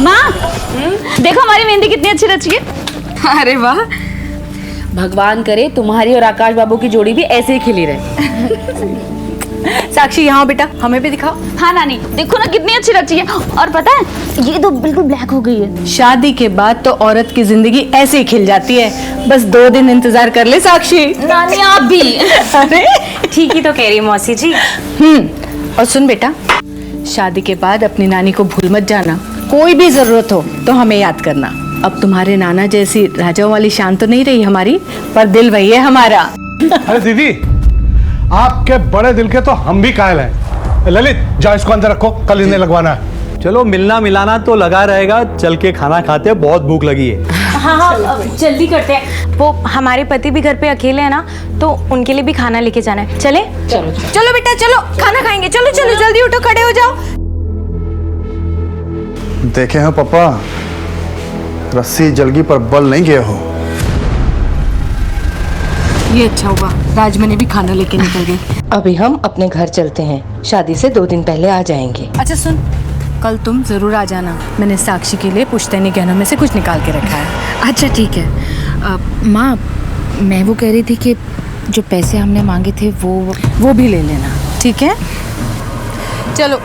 माँ देखो हमारी मेहंदी कितनी अच्छी रची है। अरे वाह, भगवान करे तुम्हारी और आकाश बाबू की जोड़ी भी ऐसे ही खिली रहे। साक्षी यहाँ बेटा, हमें भी दिखाओ। हाँ नानी देखो ना कितनी अच्छी रची है। और पता है ये तो बिल्कुल ब्लैक हो गई है। शादी के बाद तो औरत की जिंदगी ऐसे ही खिल जाती है। बस 2 दिन इंतजार कर ले साक्षी। नानी आप भी। अरे ठीक ही तो कह रही मौसी जी। और सुन बेटा, शादी के बाद अपनी नानी को भूल मत जाना। कोई भी जरूरत हो तो हमें याद करना। अब तुम्हारे नाना जैसी राजाओं वाली शान तो नहीं रही हमारी, पर दिल वही है हमारा। अरे दीदी, आपके बड़े दिल के तो हम भी कायल हैं। ललित जाओ इसको अंदर रखो, कल इन्हें लगवाना है। चलो मिलना मिलाना तो लगा रहेगा, चल के खाना खाते हैं, बहुत भूख लगी है। हाँ, जल्दी करते हैं। वो हमारे पति भी घर पे अकेले हैं ना, तो उनके लिए भी खाना लेके जाना है। चले? चलो बेटा चलो, खाना खाएंगे। चलो चलो जल्दी उठो, खड़े हो जाओ। देखे हैं पापा, रस्सी जलगी पर बल नहीं गए हो। ये अच्छा हुआ राजमनी भी खाना लेके निकल गई। अभी हम अपने घर चलते हैं, शादी से 2 दिन पहले आ जाएंगे। अच्छा सुन, कल तुम जरूर आ जाना। मैंने साक्षी के लिए पुश्तैनी गहनों में से कुछ निकाल के रखा है। अच्छा ठीक है। माँ मैं वो कह रही थी कि जो पैसे हमने मांगे थे वो भी ले लेना। ठीक है चलो।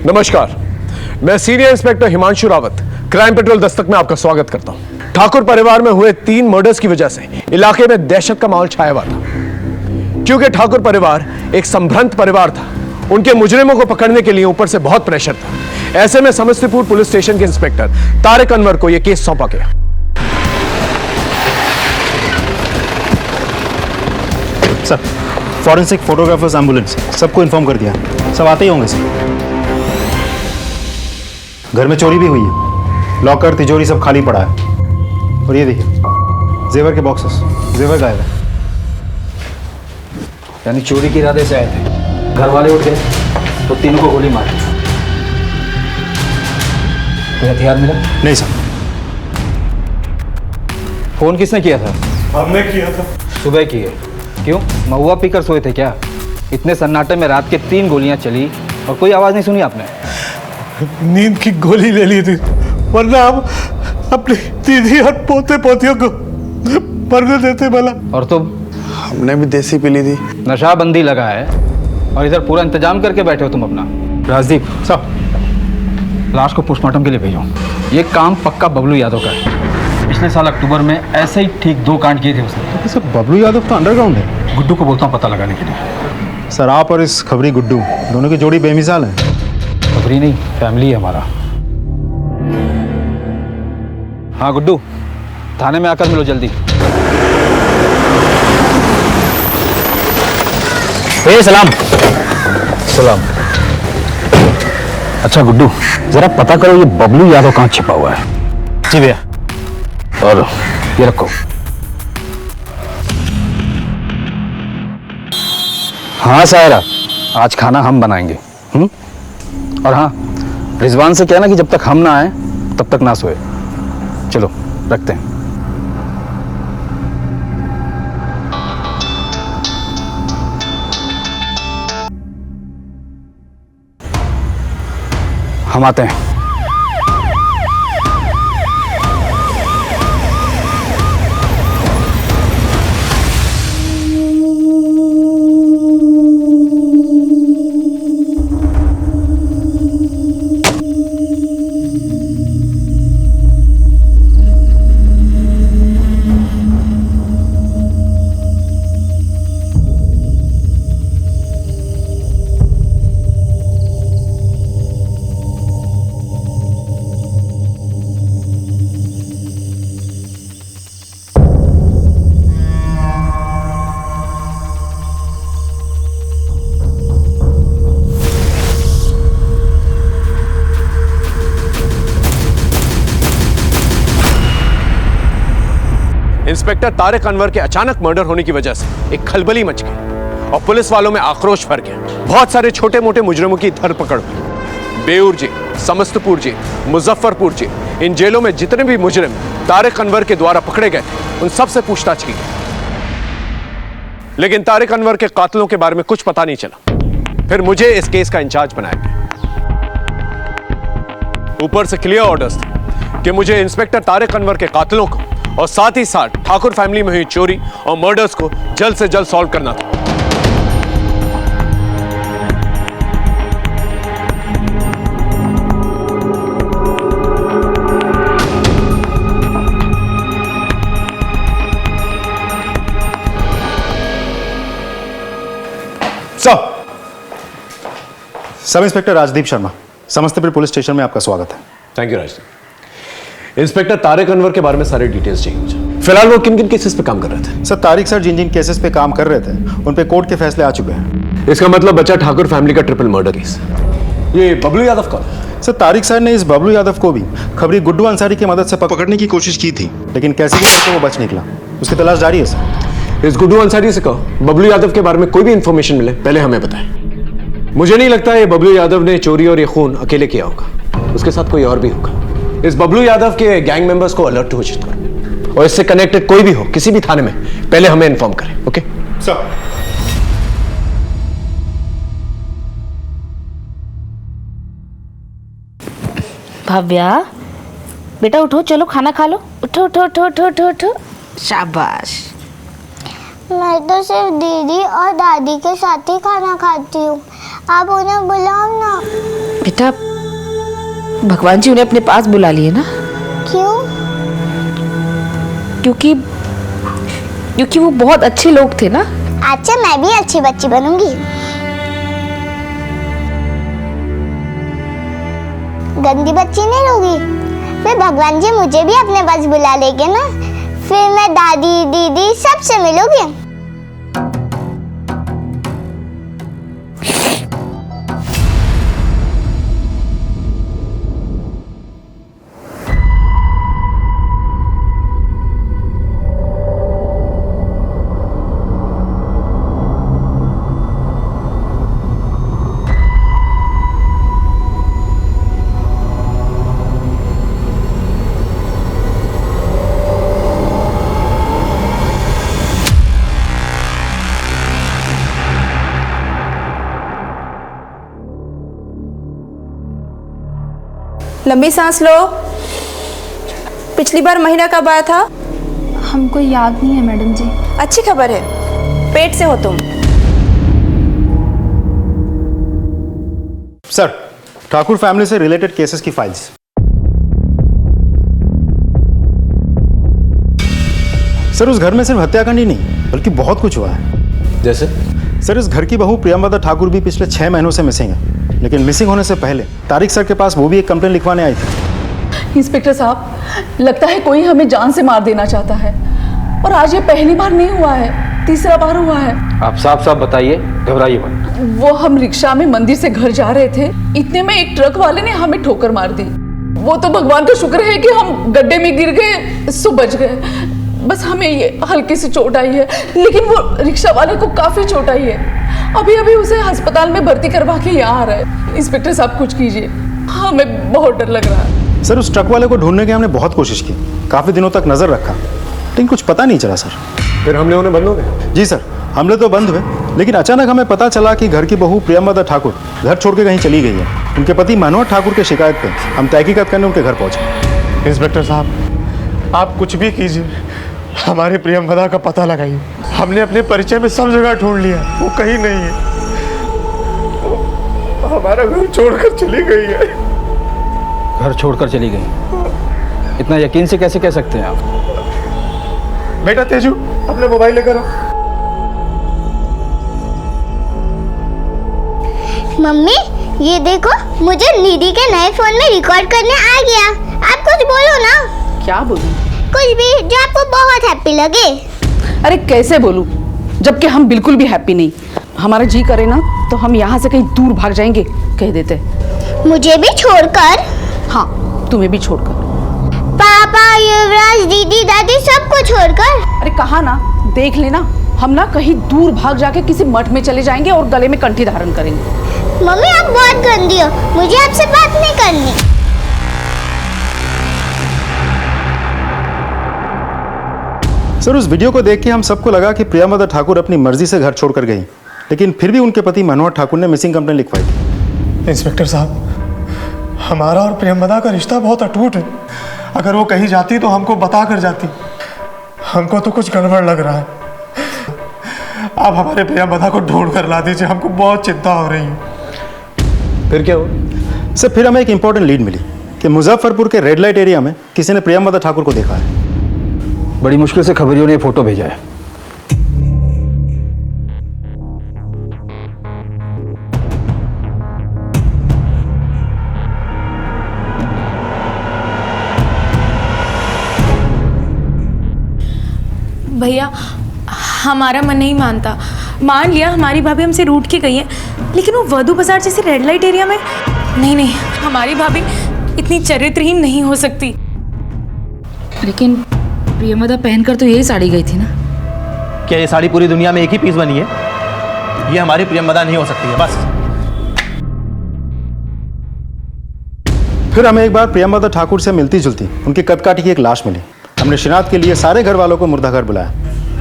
नमस्कार, मैं senior inspector Himanshu Rawat, crime petrol Dastak में आपका स्वागत करता हूं। ठाकुर परिवार में हुए 3 मर्डर्स की वजह से इलाके में दहशत का माहौल छाया हुआ था। क्योंकि ठाकुर परिवार एक संभ्रांत परिवार था, उनके मुजरिमों को पकड़ने के लिए ऊपर से बहुत प्रेशर था। ऐसे में समस्तीपुर पुलिस स्टेशन के इंस्पेक्टर तारिक अनवर को यह केस सौंपा गया। सर, फॉरेंसिक फोटोग्राफर्स एम्बुलेंस सबको इन्फॉर्म कर दिया, सब आते ही होंगे सर। घर में चोरी भी हुई है, लॉकर तिजोरी सब खाली पड़ा है। और ये देखिए जेवर के बॉक्सेस, जेवर गायब है। यानी चोरी के इरादे से आए थे, घर वाले उठ गए तो 3 को गोली मारी। कोई हथियार मिला? नहीं सर। फोन किसने किया था? हमने किया था। सुबह किए? क्यों, महुआ पीकर सोए थे क्या? इतने सन्नाटे में रात के 3 गोलियां चली और कोई आवाज नहीं सुनी आपने? नींद की गोली ले ली थी, वरना हम अपनी दीदी और पोते पोतियों को मरने देते भला। और तुम? हमने भी देसी पी ली थी। नशाबंदी लगा है और इधर पूरा इंतजाम करके बैठे हो तुम अपना। राजदीप साहब, लाश को पोस्टमार्टम के लिए भेजो। ये काम पक्का बबलू यादव का है। पिछले साल अक्टूबर में ऐसे ही ठीक 2 कांड किए थे उसने। सर बबलू यादव तो अंडरग्राउंड है। गुड्डू को बोलता हूँ पता लगाने के लिए। सर आप और इस खबरी गुड्डू दोनों की जोड़ी बेमिसाल है। खबरी नहीं, फैमिली है हमारा। हाँ गुड्डू, थाने में आकर मिलो जल्दी। सलाम। सलाम। अच्छा गुड्डू, जरा पता करो ये बबलू यादव कहाँ छिपा हुआ है। जी भैया। और ये रखो। हाँ सायरा, आज खाना हम बनाएंगे। और हाँ, रिजवान से कहना कि जब तक हम ना आए तब तक ना सोए। चलो रखते हैं। हम आते हैं। इंस्पेक्टर तारिक अनवर के अचानक मर्डर होने की वजह से एक खलबली मच गई और पुलिस वालों में आक्रोश भर गया। बहुत सारे छोटे मोटे मुजरिमों की धरपकड़ हुई। Beur jail, Samastipur jail, Muzaffarpur jail, इन जेलों में जितने भी मुजरिम तारिक अनवर के द्वारा पकड़े गए थे उन सबसे पूछताछ की गई, लेकिन तारिक अनवर के कातिलों के बारे में कुछ पता नहीं चला। फिर मुझे इस केस का इंचार्ज बनाया गया। ऊपर से क्लियर ऑर्डर्स थे कि मुझे इंस्पेक्टर तारिक अनवर के कातिलों को और साथ ही साथ ठाकुर फैमिली में हुई चोरी और मर्डर्स को जल्द से जल्द सॉल्व करना था। Sub inspector Rajdeep Sharma, Samastipur police station में आपका स्वागत है। Thank you Rajdeep. Inspector Tariq Anwar के बारे में सारे डिटेल्स चाहिए मुझे। फिलहाल वो किन किन केसेस पे काम कर रहे थे? सर, तारिक सर जिन जिन केसेस पे काम कर रहे थे उन पे कोर्ट के फैसले आ चुके हैं। इसका मतलब बच्चा ठाकुर फैमिली का ट्रिपल मर्डर केस। ये बबलू यादव का? सर, तारिक सर ने इस बबलू यादव को भी खबरी गुड्डू अंसारी की मदद से पकड़ने की कोशिश की थी, लेकिन कैसे भी करके वो बच निकला। उसकी तलाश जारी है सर। इस गुड्डू अंसारी से कहो बबलू यादव के बारे में कोई भी इंफॉर्मेशन मिले पहले हमें बताएं। मुझे नहीं लगता ये बबलू यादव ने चोरी और ये खून अकेले किया होगा, उसके साथ कोई और भी होगा। इस बबलू यादव के गैंग मेंबर्स को अलर्ट घोषित करो और इससे कनेक्टेड कोई भी हो किसी भी थाने में पहले हमें इन्फॉर्म करें। Okay sir. भव्या बेटा उठो, चलो खाना खा लो। उठो उठो उठो उठो उठो उठो। शाबाश। मैं तो सिर्फ दीदी और दादी के साथ ही खाना खाती हूँ, आप उन्हें बुलाओ ना। बेटा भगवान जी उन्हें अपने पास बुला लिए ना। क्यों? क्योंकि वो बहुत अच्छे लोग थे ना। अच्छा, मैं भी अच्छी बच्ची बनूंगी। गंदी बच्ची नहीं होगी। फिर भगवान जी मुझे भी अपने पास बुला लेंगे ना, फिर मैं दादी दीदी सबसे मिलूंगी। लंबी सांस लो। पिछली बार महीना कब आया था? हमको याद नहीं है मैडम जी। अच्छी खबर है, पेट से हो तुम। सर, ठाकुर फैमिली से रिलेटेड केसेस की फाइल्स। सर, उस घर में सिर्फ हत्याकांड ही नहीं बल्कि बहुत कुछ हुआ है। जैसे? सर, इस घर की बहू प्रियंवदा ठाकुर भी पिछले 6 महीनों से मिसिंग है, लेकिन मिसिंग होने से पहले तारिक सर के पास वो भी एक कंप्लेन लिखवाने आई थी। इंस्पेक्टर साहब, लगता है कोई हमें जान से मार देना चाहता है, और आज ये पहली बार नहीं हुआ है, तीसरा बार हुआ है। आप साफ साफ बताइए, घबराइए मत। वो हम रिक्शा में मंदिर से घर जा रहे थे, इतने में एक ट्रक वाले ने हमें ठोकर मार दी। वो तो भगवान का शुक्र है कि हम गड्ढे में गिर गए, सो बच गए। बस हमें ये हल्की सी चोट आई है, लेकिन वो रिक्शा वाले को काफी चोट आई है। अभी अभी उसे अस्पताल में भर्ती करवा के यहाँ आ रहा है। इंस्पेक्टर साहब कुछ कीजिए, हमें बहुत डर लग रहा है। सर, उस ट्रक वाले को ढूंढने की हमने बहुत कोशिश की, काफी दिनों तक नजर रखा, लेकिन कुछ पता नहीं चला। सर, फिर हमले होने बंद हो गए? जी सर, हमले तो बंद हुए, लेकिन अचानक हमें पता चला कि घर की बहू प्रियंवदा ठाकुर घर छोड़ के कहीं चली गई है। उनके पति मनोहर ठाकुर की शिकायत पे हम तहकीकात करने उनके घर पहुंचे। इंस्पेक्टर साहब, आप कुछ भी कीजिए, हमारे प्रियंवदा का पता लगाइए। हमने अपने परिचय में सब जगह ढूंढ लिया, वो कहीं नहीं है। हमारा घर छोड़कर चली गई है। घर छोड़कर चली गई? इतना यकीन से कैसे कह सकते हैं आप? बेटा तेजू, अपने मोबाइल लेकर आओ। मम्मी, ये देखो, मुझे निधि के नए फोन में रिकॉर्ड करने आ गया। आप कुछ बोलो ना। क्या बोलूं? कुछ भी जो आपको बहुत हैप्पी लगे। अरे कैसे बोलूं, जबकि हम बिल्कुल भी हैप्पी नहीं। हमारा जी करे ना तो हम यहाँ से कहीं दूर भाग जाएंगे, कह देते। मुझे भी छोड़कर? हाँ, तुम्हें भी छोड़कर। पापा, युवराज, दीदी, दादी सबको छोड़कर। अरे कहा ना, देख लेना, हम ना कहीं दूर भाग जाके किसी मठ में चले जाएंगे और गले में कंठी धारण करेंगे। मम्मी आप बहुत गंदी हो, मुझे आपसे बात नहीं करनी। सर, उस वीडियो को देख के हम सबको लगा कि प्रियमदा ठाकुर अपनी मर्जी से घर छोड़कर गई, लेकिन फिर भी उनके पति मनोहर ठाकुर ने मिसिंग कंप्लेंट लिखवाई थी। इंस्पेक्टर साहब, हमारा और प्रियमदा का रिश्ता बहुत अटूट है। अगर वो कहीं जाती तो हमको बता कर जाती। हमको तो कुछ गड़बड़ लग रहा है। आप हमारे प्रियमदा को ढूंढ कर ला दीजिए, हमको बहुत चिंता हो रही है। फिर क्या हुआ? सर, फिर हमें एक इंपॉर्टेंट लीड मिली कि मुजफ्फरपुर के रेड लाइट एरिया में किसी ने प्रियमदा ठाकुर को देखा है। बड़ी मुश्किल से खबरियों ने फोटो भेजा है। भैया हमारा मन नहीं मानता। मान लिया हमारी भाभी हमसे रूठ के गई है, लेकिन वो वधू बाजार जैसे रेड लाइट एरिया में नहीं, हमारी भाभी इतनी चरित्रहीन नहीं हो सकती। लेकिन प्रियमदा पहनकर तो यही साड़ी गई थी ना। क्या ये साड़ी पूरी दुनिया में एक ही पीस बनी है? ये हमारी प्रियमदा नहीं हो सकती है, बस। फिर हमें एक बार प्रियमदा ठाकुर से मिलती जुलती उनकी कदकाठी की एक लाश मिली। हमने शिनाख्त के लिए सारे घर वालों को मुर्दाघर बुलाया,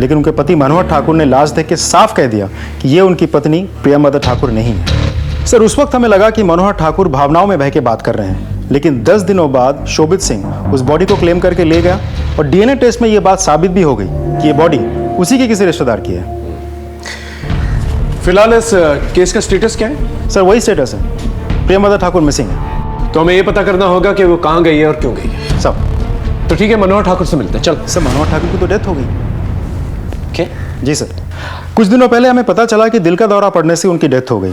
लेकिन उनके पति मनोहर ठाकुर ने लाश देख के साफ कह दिया कि ये उनकी पत्नी प्रियमदा ठाकुर नहीं है। सर, उस वक्त हमें लगा कि मनोहर ठाकुर भावनाओं में बह के बात कर रहे हैं, लेकिन 10 दिनों बाद शोभित सिंह उस बॉडी को क्लेम करके ले गया और डीएनए टेस्ट में ये बात साबित भी हो गई कि ये बॉडी उसी के किसी रिश्तेदार की है। फिलहाल इस केस का स्टेटस क्या है? सर, वही स्टेटस है, प्रियमदा ठाकुर मिसिंग है। तो हमें ये पता करना होगा कि वो कहाँ गई है और क्यों गई है। सब तो ठीक है, मनोहर ठाकुर से मिलते हैं। चल। सर, मनोहर ठाकुर की तो डेथ हो गई। क्या? जी सर, कुछ दिनों पहले हमें पता चला कि दिल का दौरा पड़ने से उनकी डेथ हो गई,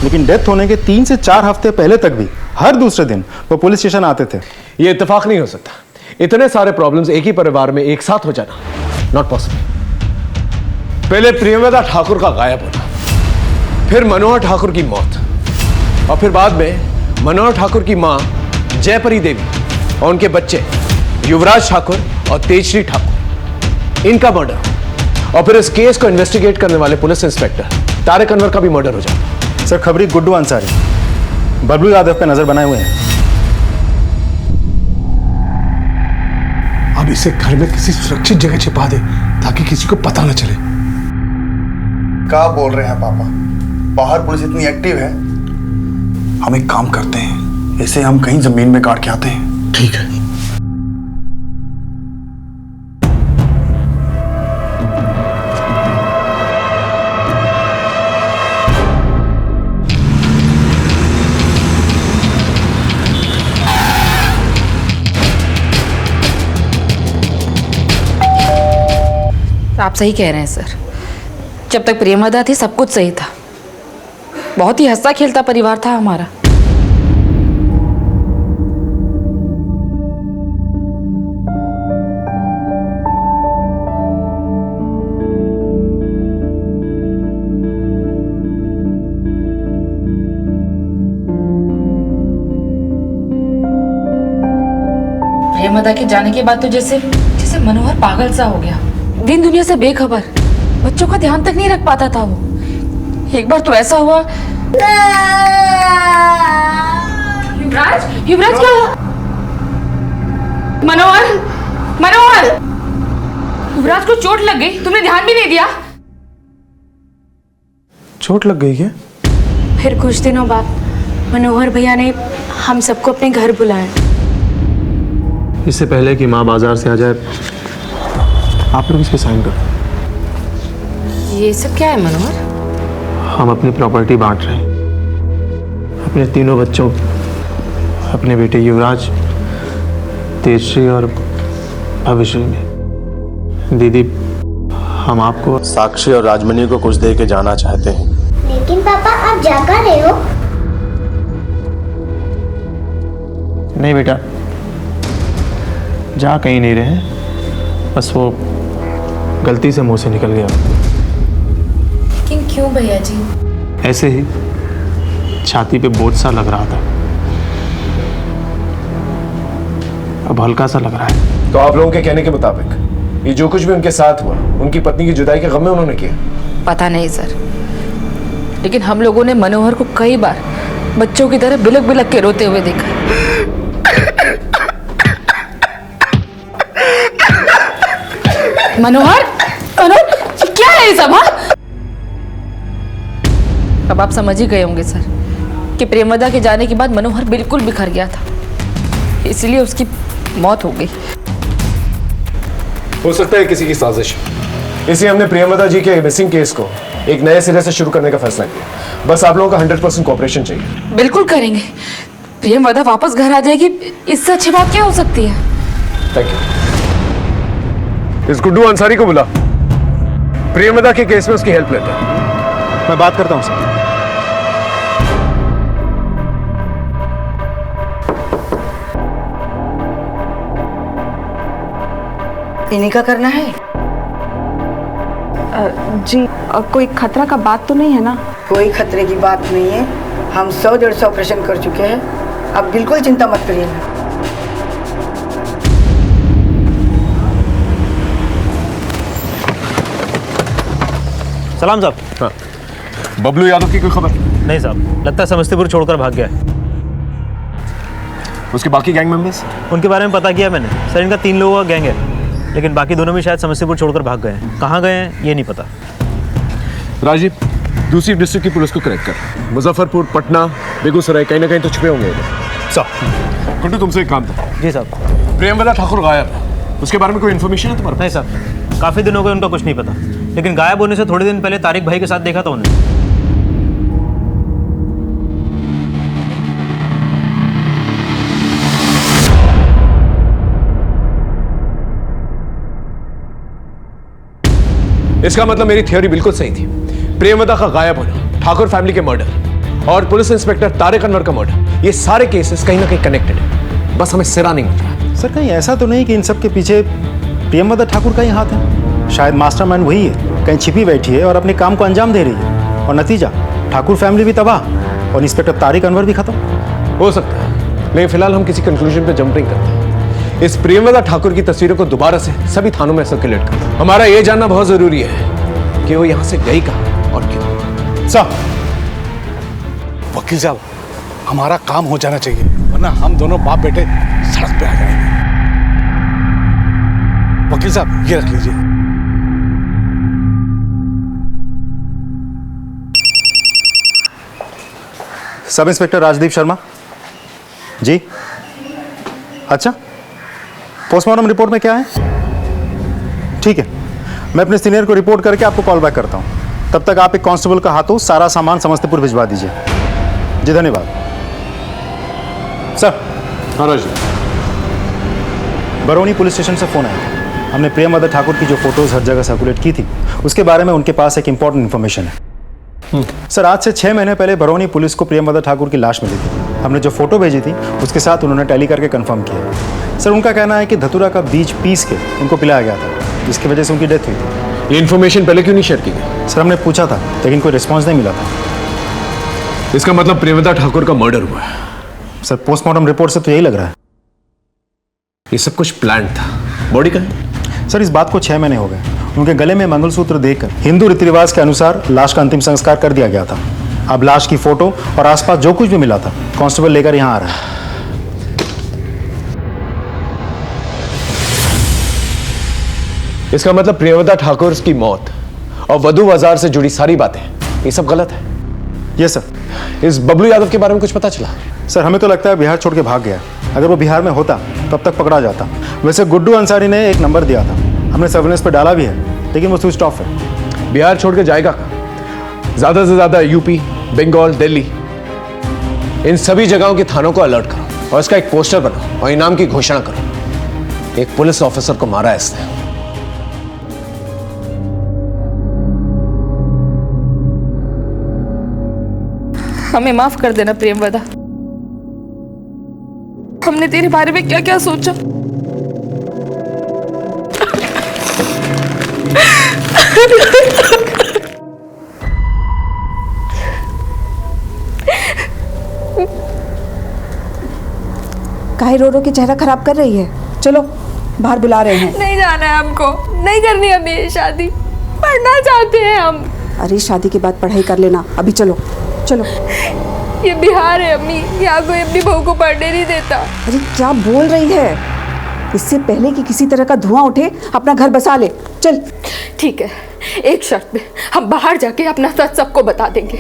लेकिन डेथ होने के 3 से 4 हफ्ते पहले तक भी हर दूसरे दिन वो पुलिस स्टेशन आते थे। ये इत्तेफाक नहीं हो सकता। इतने सारे प्रॉब्लम्स एक ही परिवार में एक साथ हो जाना नॉट पॉसिबल। पहले प्रियमदा ठाकुर का गायब होना, फिर मनोहर ठाकुर की मौत, और फिर बाद में मनोहर ठाकुर की मां जयपरी देवी और उनके बच्चे युवराज ठाकुर और तेजश्री ठाकुर, इनका मर्डर, और फिर इस केस को इन्वेस्टिगेट करने वाले पुलिस इंस्पेक्टर तारिक अनवर का भी मर्डर हो जाता। सर, खबरी गुड्डू अंसारी बबलू यादव पे नजर बनाए हुए हैं। अब इसे घर में किसी सुरक्षित जगह छिपा दे ताकि किसी को पता न चले। क्या बोल रहे हैं पापा? बाहर पुलिस इतनी एक्टिव है। हम एक काम करते हैं, इसे हम कहीं जमीन में गाड़ के आते हैं। ठीक है। आप सही कह रहे हैं सर। जब तक प्रियमदा थी सब कुछ सही था। बहुत ही हंसता खेलता परिवार था हमारा। प्रियमदा के जाने के बाद तो जैसे मनोहर पागल सा हो गया, दिन दुनिया से बेखबर, बच्चों का ध्यान तक नहीं रख पाता था वो। एक बार तो ऐसा हुआ। युवराज, युवराज क्या हुआ? मनोहर, मनोहर, युवराज को चोट लग गई, तुमने ध्यान भी नहीं दिया। चोट लग गई है? फिर कुछ दिनों बाद मनोहर भैया ने हम सबको अपने घर बुलाया। इससे पहले कि माँ बाजार से आ जाए, आप लोग इस पे साइन करो। ये सब क्या है मनोहर? हम अपनी प्रॉपर्टी बांट रहे हैं अपने तीनों बच्चों, अपने बेटे युवराज, तेजश्री और भविष्य में। दीदी, हम आपको साक्षी और राजमणि को कुछ दे के जाना चाहते हैं। लेकिन पापा आप जा कर रहे हो? नहीं बेटा, जा कहीं नहीं रहे, बस वो गलती से मुंह से निकल गया। लेकिन क्यों भैया जी? ऐसे ही छाती पे बोझ सा लग रहा था। अब हल्का सा लग रहा है। तो आप लोगों के कहने के मुताबिक ये जो कुछ भी उनके साथ हुआ उनकी पत्नी की जुदाई के गम में उन्होंने किया? पता नहीं सर, लेकिन हम लोगों ने मनोहर को कई बार बच्चों की तरह बिलक बिलक के रोते हुए देखा। मनोहर, मनोहर, क्या है ये सब? हाँ? अब आप समझ ही गए होंगे सर कि प्रेमवदा के जाने के बाद मनोहर बिल्कुल बिखर गया था, इसलिए उसकी मौत हो गई। हो सकता है किसी की साजिश, इसलिए हमने प्रेमवदा जी के मिसिंग केस को एक नए सिरे से शुरू करने का फैसला किया। बस आप लोगों का 100% कोऑपरेशन चाहिए। बिल्कुल करेंगे। प्रेमवदा वापस घर आ जाएगी, इससे अच्छी बात क्या हो सकती है? Thank you. इस गुड्डू अंसारी को बुला, प्रेमवदा के केस में उसकी हेल्प लेते हैं। मैं बात करता हूं सर। इन्हीं का करना है? जी, कोई खतरा का बात तो नहीं है ना? कोई खतरे की बात नहीं है। हम 100-150 ऑपरेशन कर चुके हैं, अब बिल्कुल चिंता मत करिए। सलाम साहब। हाँ। बबलू यादव की कोई खबर? नहीं साहब, लगता है समस्तीपुर छोड़कर भाग गया है। उसके बाकी गैंग मेंबर्स? उनके बारे में पता किया मैंने सर, इनका 3 लोगों का गैंग है, लेकिन बाकी दोनों भी शायद समस्तीपुर छोड़कर भाग गए हैं। कहाँ गए हैं ये नहीं पता। राजीव, दूसरी डिस्ट्रिक्ट की पुलिस को करेक्ट कर। मुजफ्फरपुर, पटना, बेगूसराय, कहीं ना कहीं तो छुपे होंगे साहब। गुड्डू, तुमसे एक काम था। जी साहब। प्रेमवदा ठाकुर गायब है, उसके बारे में कोई इन्फॉर्मेशन है तुम्हारे? नहीं साहब, काफ़ी दिनों को उनका कुछ नहीं पता, लेकिन गायब होने से थोड़े दिन पहले तारिक भाई के साथ देखा था उन्हें। इसका मतलब मेरी थ्योरी बिल्कुल सही थी। प्रेमवदा का गायब होना, ठाकुर फैमिली के मर्डर और पुलिस इंस्पेक्टर तारिक अनवर का मर्डर, ये सारे केसेस कहीं ना कहीं कनेक्टेड है। बस हमें सिरा नहीं मिल रहा। सर कहीं ऐसा तो नहीं कि इन सब के पीछे प्रेमवदा ठाकुर का ही हाथ है? शायद मास्टरमाइंड वही है, कहीं छिपी बैठी है और अपने काम को अंजाम दे रही है, और नतीजा ठाकुर फैमिली भी तबाह और इंस्पेक्टर तारिक अनवर भी खत्म। हो सकता है, लेकिन फिलहाल हम किसी कंक्लूजन पे जंप नहीं करते। इस प्रेमवदा ठाकुर की तस्वीरों को दोबारा से सभी थानों में सर्कुलेट करें। हमारा ये जानना बहुत जरूरी है कि वो यहाँ से गई कहाँ और क्यों। साहब, वकील साहब, हमारा काम हो जाना चाहिए, वरना हम दोनों बाप बेटे सड़क पे आ जाएंगे। वकील साहब, ये रख लीजिए। Sub inspector Rajdeep Sharma ji. अच्छा, पोस्टमार्टम रिपोर्ट में क्या है? ठीक है, मैं अपने सीनियर को रिपोर्ट करके आपको कॉल बैक करता हूं। तब तक आप एक कांस्टेबल का हाथों सारा सामान समस्तीपुर भिजवा दीजिए। जी धन्यवाद सर। हाँ राजीव। बरौनी पुलिस स्टेशन से फोन आया। हमने प्रेमवदा ठाकुर की जो फोटोज हर जगह सर्कुलेट की थी, उसके बारे में उनके पास एक इंपॉर्टेंट इन्फॉर्मेशन है। सर, आज से 6 महीने पहले बरौनी पुलिस को प्रेमवदा ठाकुर की लाश मिली थी। हमने जो फोटो भेजी थी उसके साथ उन्होंने टैली करके कंफर्म किया। सर, उनका कहना है कि धतूरा का बीज पीस के उनको पिलाया गया था, जिसकी वजह से उनकी डेथ हुई थी। ये इन्फॉर्मेशन पहले क्यों नहीं शेयर की गई? सर, हमने पूछा था लेकिन कोई रिस्पॉन्स नहीं मिला था। इसका मतलब प्रेमवदा ठाकुर का मर्डर हुआ है? सर, पोस्टमार्टम रिपोर्ट से तो यही लग रहा है। ये सब कुछ प्लान था। बॉडी का है? सर, इस बात को 6 महीने हो गए। उनके गले में मंगलसूत्र देकर हिंदू रीति रिवाज के अनुसार लाश का अंतिम संस्कार कर दिया गया था। अब लाश की फोटो और आसपास जो कुछ भी मिला था कांस्टेबल लेकर यहां आ रहा है। इसका मतलब प्रेमवदा ठाकुर की मौत और वधू बाजार से जुड़ी सारी बातें ये सब गलत है? Yes sir. इस बबलू यादव के बारे में कुछ पता चला? सर, हमें तो लगता है बिहार छोड़ के भाग गया। अगर वो बिहार में होता तब तक पकड़ा जाता। वैसे गुड्डू अंसारी ने एक नंबर दिया था, हमने सर्वेलेंस पे डाला भी है, लेकिन वो स्विच ऑफ है। बिहार छोड़ के जाएगा कहाँ? ज्यादा से ज्यादा यूपी, बंगाल, दिल्ली, इन सभी जगहों के थानों को अलर्ट करो और इसका एक पोस्टर बनाओ और इनाम की घोषणा करो। एक पुलिस ऑफिसर को मारा है इसने। हमें माफ कर देना प्रेमवदा, हमने तेरे बारे में क्या क्या सोचा। काहे रो रो के चेहरा खराब कर रही है? चलो बाहर बुला रहे हैं। नहीं जाना है हमको, नहीं करनी हमें ये शादी, पढ़ना चाहते हैं हम। अरे शादी के बाद पढ़ाई कर लेना, अभी चलो चलो। ये बिहार है अम्मी, यहाँ कोई अपनी बहू को पढ़ने नहीं देता। अरे क्या बोल रही है? इससे पहले कि किसी तरह का धुआं उठे अपना घर बसा ले, चल। ठीक है, एक शर्त पे, हम बाहर जाके अपना सच सबको बता देंगे।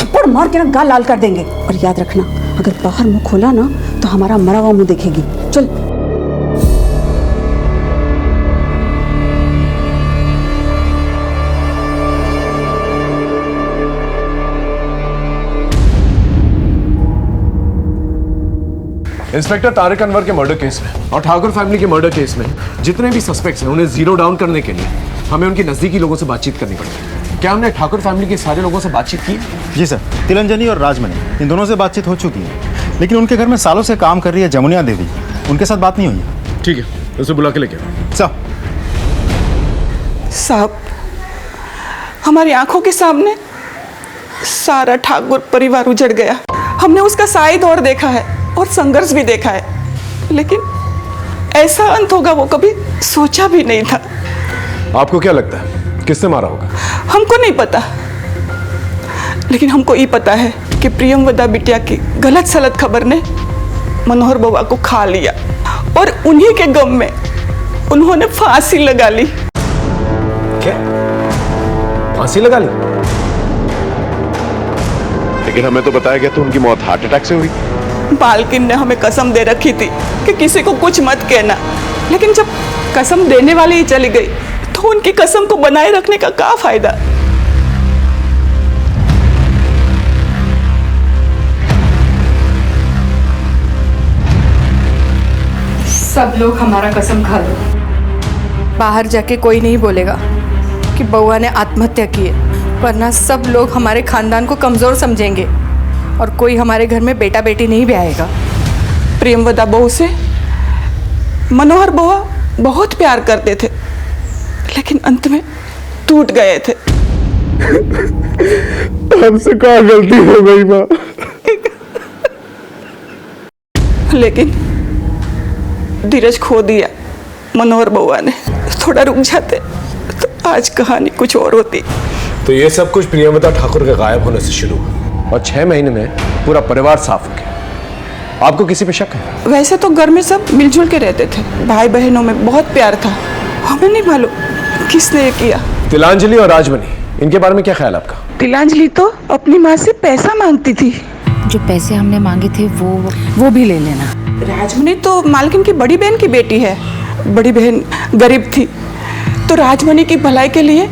थप्पड़ मार के ना गाल लाल कर देंगे। और याद रखना, अगर बाहर मुंह खोला ना तो हमारा मरा हुआ मुंह देखेगी। चल। इंस्पेक्टर तारिक अनवर के मर्डर केस में और ठाकुर फैमिली के मर्डर केस में जितने भी सस्पेक्ट्स हैं उन्हें जीरो डाउन करने के लिए हमें उनके नजदीकी लोगों से बातचीत करनी पड़ेगी। क्या हमने ठाकुर फैमिली के सारे लोगों से बातचीत की? जी सर, तिलंजनी और राजमणि इन दोनों से बातचीत हो चुकी है, लेकिन उनके घर में सालों से काम कर रही है जमुनिया देवी, उनके साथ बात नहीं हुई है। ठीक है, उसे बुला के लेके आओ। साहब, हमारी आंखों के सामने सारा ठाकुर परिवार उजड़ गया। हमने उसका साई दौर देखा है और संघर्ष भी देखा है, लेकिन ऐसा अंत होगा वो कभी सोचा भी नहीं था। आपको क्या लगता है किसने मारा होगा? हमको नहीं पता, लेकिन हमको ये पता है कि प्रियमवदा बिटिया की गलत सलत खबर ने मनोहर बउआ को खा लिया और उन्हीं के गम में उन्होंने फांसी लगा ली। क्या? फांसी लगा ली? लेकिन हमें तो बताया गया था उनकी मौत हार्ट अटैक से हुई। मालकिन ने हमें कसम दे रखी थी कि किसी को कुछ मत कहना, लेकिन जब कसम देने वाली ही चली गई तो उनकी कसम को बनाए रखने का क्या फायदा? सब लोग हमारा कसम खा लो, बाहर जाके कोई नहीं बोलेगा कि बउआ ने आत्महत्या की है, वरना सब लोग हमारे खानदान को कमजोर समझेंगे और कोई हमारे घर में बेटा बेटी नहीं भी आएगा। प्रेमवदा बहू से मनोहर बउआ बहुत प्यार करते थे, लेकिन अंत में टूट गए थे। हमसे क्या गलती हो गई माँ? लेकिन धीरज खो दिया मनोहर बउआ ने। थोड़ा रुक जाते तो आज कहानी कुछ और होती। तो ये सब कुछ प्रियंवदा ठाकुर के गायब होने से शुरू हुआ और 6 महीने में पूरा परिवार साफ हो गया। आपको किसी पे शक है? वैसे तो घर में सब मिलजुल के रहते थे, भाई बहनों में बहुत प्यार था। हमें नहीं मालूम किसने ये किया। तिलांजलि और राजमणि, इनके बारे में क्या ख्याल आपका? तिलांजलि तो अपनी माँ से पैसा मांगती थी। जो पैसे हमने मांगे थे वो भी ले लेना। राजमणि तो मालकिन की बड़ी बहन की बेटी है। बड़ी बहन गरीब थी तो राजमणि की भलाई के लिए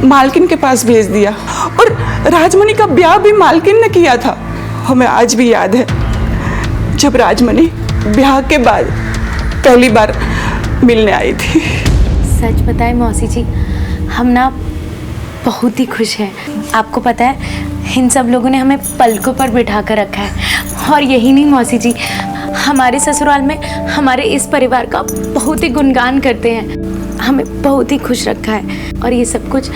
मालकिन के पास भेज दिया, और राजमणि का ब्याह भी मालकिन ने किया था। हमें आज भी याद है जब राजमणि ब्याह के बाद पहली बार मिलने आई थी। सच बताएं मौसी जी, हम ना बहुत ही खुश हैं। आपको पता है इन सब लोगों ने हमें पलकों पर बिठा कर रखा है। और यही नहीं मौसी जी, हमारे ससुराल में हमारे इस परिवार का बहुत ही गुणगान करते हैं। हमें बहुत ही खुश रखा है और ये सब कुछ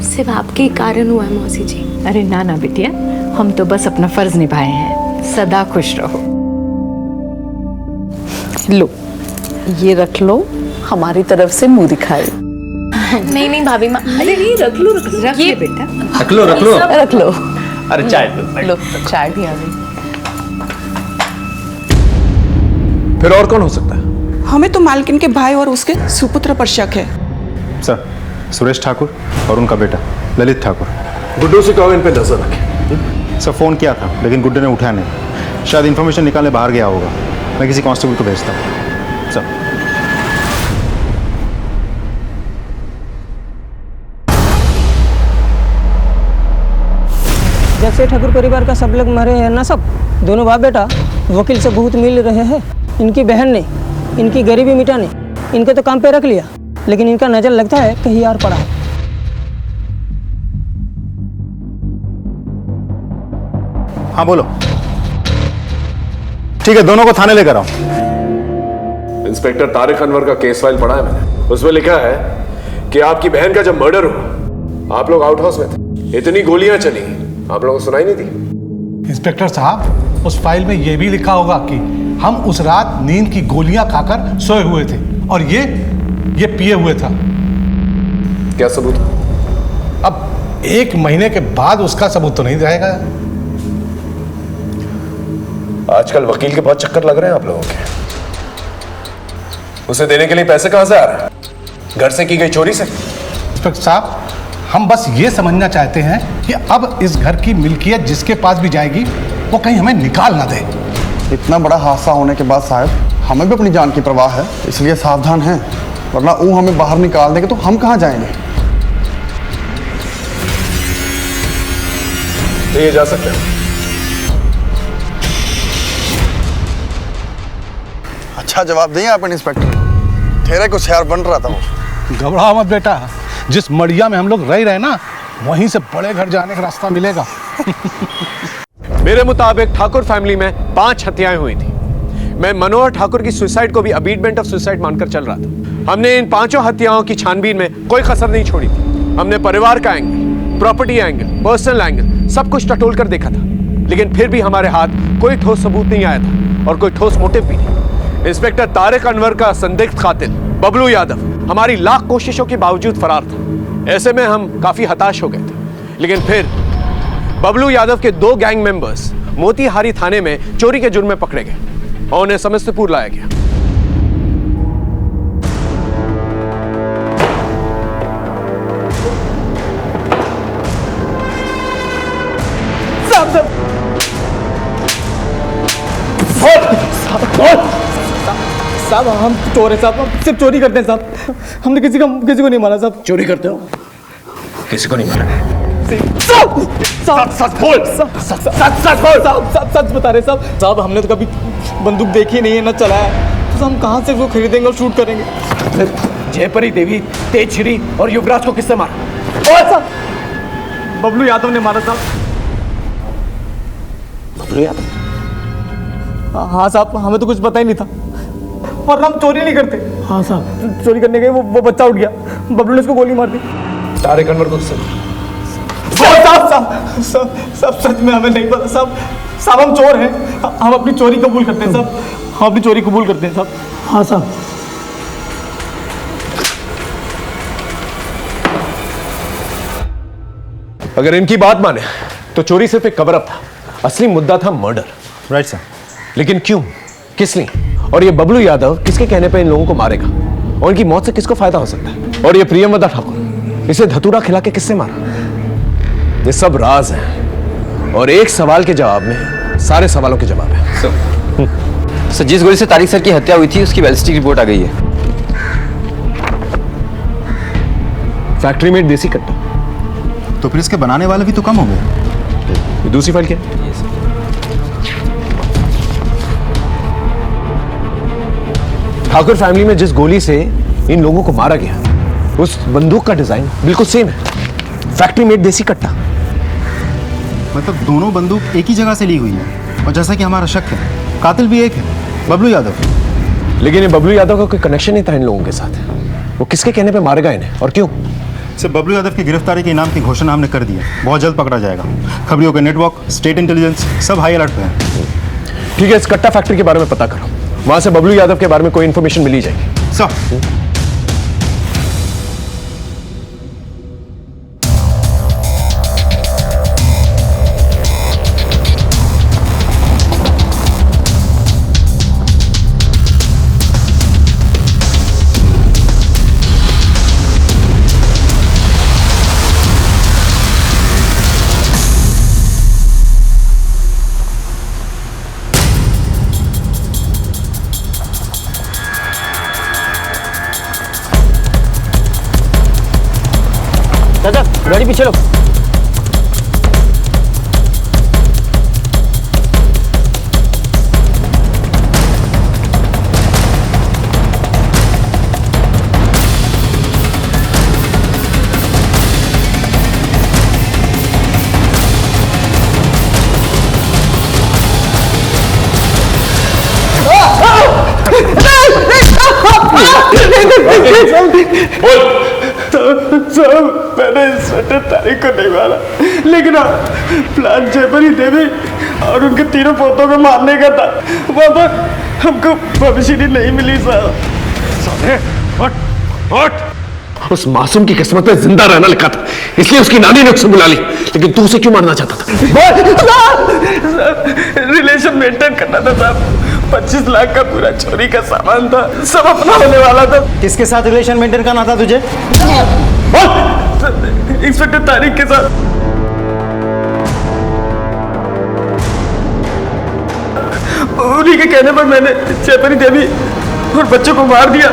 सिर्फ आपके ही कारण हुआ है मौसी जी। अरे ना ना बिटिया, हम तो बस अपना फर्ज निभाए हैं। सदा खुश रहो। लो, ये रख लो, हमारी तरफ से मुंह दिखाए। नहीं नहीं भाभी माँ, अरे नहीं, रख लो रख ले बेटा, रख लो रख लो रख लो। अरे चाय लो। लो चाय भी आ गई। फिर और कौन हो सकता है? हमें तो मालकिन के भाई और उसके सुपुत्र पर शक है। सर, सुरेश ठाकुर और उनका बेटा ललित ठाकुर। गुड्डू से कहो इन पे नजर रखें। सर, फ़ोन किया था लेकिन गुड्डू ने उठाया नहीं, शायद इन्फॉर्मेशन निकालने बाहर गया होगा। मैं किसी कांस्टेबल को भेजता हूँ। सर, जब से ठाकुर परिवार का सब लोग मरे हैं ना, सब दोनों बाप बेटा वकील से बहुत मिल रहे हैं। इनकी बहन ने इनकी गरीबी मिटाने इनके तो काम पे रख लिया, लेकिन इनका नजर लगता है कहीं और पड़ा है। हाँ बोलो। ठीक है, दोनों को थाने लेकर आओ। इंस्पेक्टर तारिक अनवर का केस फाइल पढ़ा है मैंने, उसमें लिखा है कि आपकी बहन का जब मर्डर हुआ आप लोग आउट हाउस में थे, इतनी गोलियां चली आप लोगों को सुनाई नहीं दी? इंस्पेक्टर साहब, उस फाइल में यह भी लिखा होगा कि हम उस रात नींद की गोलियां खाकर सोए हुए थे और ये पिए हुए था। क्या सबूत? अब 1 महीने के बाद उसका सबूत तो नहीं रहेगा। आजकल वकील के बहुत चक्कर लग रहे हैं आप लोगों के। उसे देने के लिए पैसे कहां से आ रहे हैं? घर से की गई चोरी से? इंस्पेक्टर साहब, हम बस ये समझना चाहते हैं कि अब इस घर की मिल्कियत जिसके पास भी जाएगी वो कहीं हमें निकाल ना दे। इतना बड़ा हादसा होने के बाद साहब हमें भी अपनी जान की परवाह है, इसलिए सावधान हैं, वरना वो हमें बाहर निकाल देंगे तो हम कहाँ जाएंगे। तो ये जा सकते हैं। अच्छा जवाब दिए आप इंस्पेक्टर, ठहरे कुछ यार बन रहा था वो। घबराओ मत बेटा, जिस मड़िया में हम लोग रह रहे ना वहीं से बड़े घर जाने का रास्ता मिलेगा। मेरे मुताबिक ठाकुर फैमिली में 5 हत्याएं हुई थी। मैं मनोहर ठाकुर की सुसाइड को भी अबीटमेंट ऑफ सुसाइड मानकर चल रहा था। हमने इन 5 हत्याओं की छानबीन में कोई कसर नहीं छोड़ी थी। हमने परिवार का angle, property angle, personal angle सब कुछ टटोल कर देखा था, लेकिन फिर भी हमारे हाथ कोई ठोस सबूत नहीं आया था और कोई ठोस मोटिव भी नहीं। इंस्पेक्टर तारिक अनवर का संदिग्ध कातिल बबलू यादव हमारी लाख कोशिशों के बावजूद फरार था। ऐसे में हम काफी हताश हो गए थे, लेकिन फिर बबलू यादव के 2 गैंग मेंबर्स मोतीहारी थाने में चोरी के जुर्म में पकड़े गए और उन्हें समस्तीपुर लाया गया। साहब हम चोर हैं साहब, हम सिर्फ चोरी करते हैं साहब, हमने किसी को नहीं मारा साहब। चोरी करते हो? किसी को नहीं मारा? सच बोल, सच बता रहे साहब, हमने तो कभी बंदूक देखी नहीं है, ना चलाया, तो हम कहाँ से वो खरीदेंगे और शूट करेंगे। जयपरी देवी, तेजश्री और युवराज को किसने मारा? बबलू यादव ने मारा साहब। बबलू यादव? हाँ साहब, हमें तो कुछ पता ही नहीं था और हम चोरी नहीं करते। हाँ साहब, चोरी करने गए, वो बच्चा उठ गया, बबलू ने उसको गोली मार दी। तारिक अनवर को साहब सच में हमें नहीं पता साहब, हम चोर हैं, हम अपनी चोरी कबूल करते हैं साहब, हम अपनी चोरी कबूल करते हैं साहब। हाँ साहब। अगर इनकी बात माने तो चोरी सिर्फ एक कवर अप था, असली मुद्दा था मर्डर। Right sir. लेकिन क्यों, किस लिए, और ये बबलू यादव किसके कहने पर इन लोगों को मारेगा, और इनकी मौत से किसको फायदा हो सकता है? और ये प्रियमवदा ठाकुर, इसे धतूरा खिला के किससे मारा? ये सब राज हैं और एक सवाल के जवाब में सारे सवालों के जवाब हैं। सर, जिस गोली से तारिक सर की हत्या हुई थी उसकी बैलिस्टिक रिपोर्ट आ गई है। फैक्ट्री मेड देसी कट्टा। तो फिर इसके बनाने वाले भी तो कम हो गए। ये दूसरी फाइल क्या? ठाकुर फैमिली में जिस गोली से इन लोगों को मारा गया उस बंदूक का डिजाइन बिल्कुल सेम है, फैक्ट्री मेड देसी कट्टा। मतलब दोनों बंदूक एक ही जगह से ली हुई है और जैसा कि हमारा शक है कातिल भी एक है, बबलू यादव। लेकिन ये बबलू यादव का कोई कनेक्शन नहीं था इन लोगों के साथ। वो किसके कहने पे मारेगा इन्हें और क्यों? सिर्फ बबलू यादव की गिरफ्तारी के इनाम की घोषणा हमने कर दी है, बहुत जल्द पकड़ा जाएगा। खबरियों के नेटवर्क, स्टेट इंटेलिजेंस सब हाई अलर्ट पे हैं। ठीक है, इस कट्टा फैक्ट्री के बारे में पता करो, वहां से बबलू यादव के बारे में कोई इंफॉर्मेशन मिली जाएगी। सर। चाचा गाड़ी पीछे लो। साहब मैंने इंस्पेक्टर तारिक को नहीं मारा, लेकिन प्लान जयपरी देवी और उनके तीनों पोतों को मारने का था। वहाँ पर हमको भविष्य नहीं मिली साहब। उस मासूम की किस्मत में जिंदा रहना लिखा था, इसलिए उसकी नानी ने उसे बुला ली। लेकिन तू उसे क्यों मारना चाहता था? रिलेशन मेंटेन करना था साहब। 25 लाख का पूरा चोरी का सामान था, सब अपना होने वाला था। किसके साथ रिलेशन मेंटेन करना था तुझे? इंस्पेक्टर तारिक के साथ। उन्हीं के कहने पर मैंने जयपरी देवी और बच्चों को मार दिया।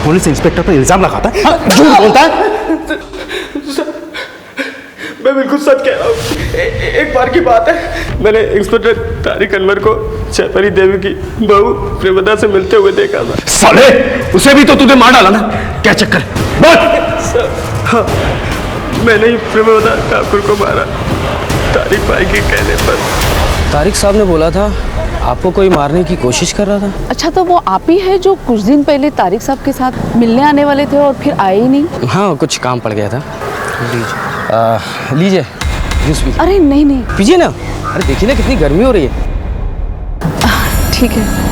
पुलिस इंस्पेक्टर पर इल्जाम लगाता है, झूठ बोलता है। मैं बिल्कुल सच कह रहा हूँ। एक बार की बात है, मैंने इंस्पेक्टर तारिक अनवर को जयपरी देवी की बहू प्रेमदा से मिलते हुए देखा था। साले, उसे भी तो तूने मार डाला ना, क्या चक्कर है? बोल। हाँ, मैंने ही प्रेमदा ठाकुर को मारा, तारिक भाई के कहने पर। तारिक साहब ने बोला था आपको कोई मारने की कोशिश कर रहा था। अच्छा, तो वो आप ही है जो कुछ दिन पहले तारिक साहब के साथ मिलने आने वाले थे और फिर आए ही नहीं? हाँ, कुछ काम पड़ गया था। लीजिए जूस पीजिए। अरे नहीं नहीं, पीजिए ना। अरे देखिए ना कितनी गर्मी हो रही है। ठीक है।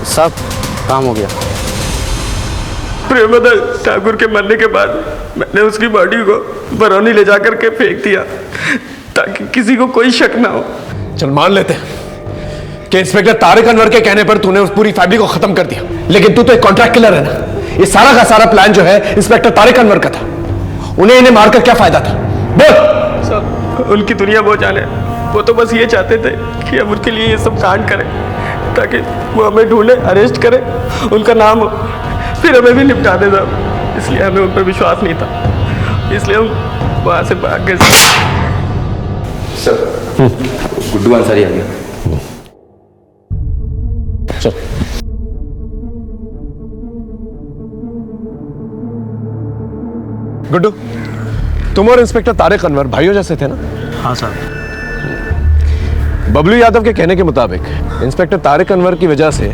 साहब, काम हो गया। प्रेमदा ठाकुर के मरने के बाद मैंने उसकी बॉडी को बरौनी ले जाकर के फेंक दिया ताकि किसी को कोई शक ना हो। चल मान लेते हैं कि इंस्पेक्टर तारिक अनवर के कहने पर तूने उस पूरी फैमिली को खत्म कर दिया, लेकिन तू तो एक कॉन्ट्रैक्ट किलर है ना। ये सारा का सारा प्लान जो है इंस्पेक्टर तारिक अनवर का था। उन्हें इन्हें मारकर क्या फायदा था? बोल। सब उनकी दुनिया वो जाने, वो तो बस ये चाहते थे कि हम उनके लिए ये सब कांड करें ताकि वो हमें ढूंढे, अरेस्ट करे, उनका नाम हो, फिर हमें भी निपटा दे साहब। इसलिए हमें उन पर विश्वास नहीं था, इसलिए हम वहाँ से भाग गए। सर, गुड्डू अंसारी आ गया। चल। गुड्डू, तुम और इंस्पेक्टर तारिक अनवर भाइयों जैसे थे ना? हाँ साहब। बबलू यादव के कहने के मुताबिक इंस्पेक्टर तारिक अनवर की वजह से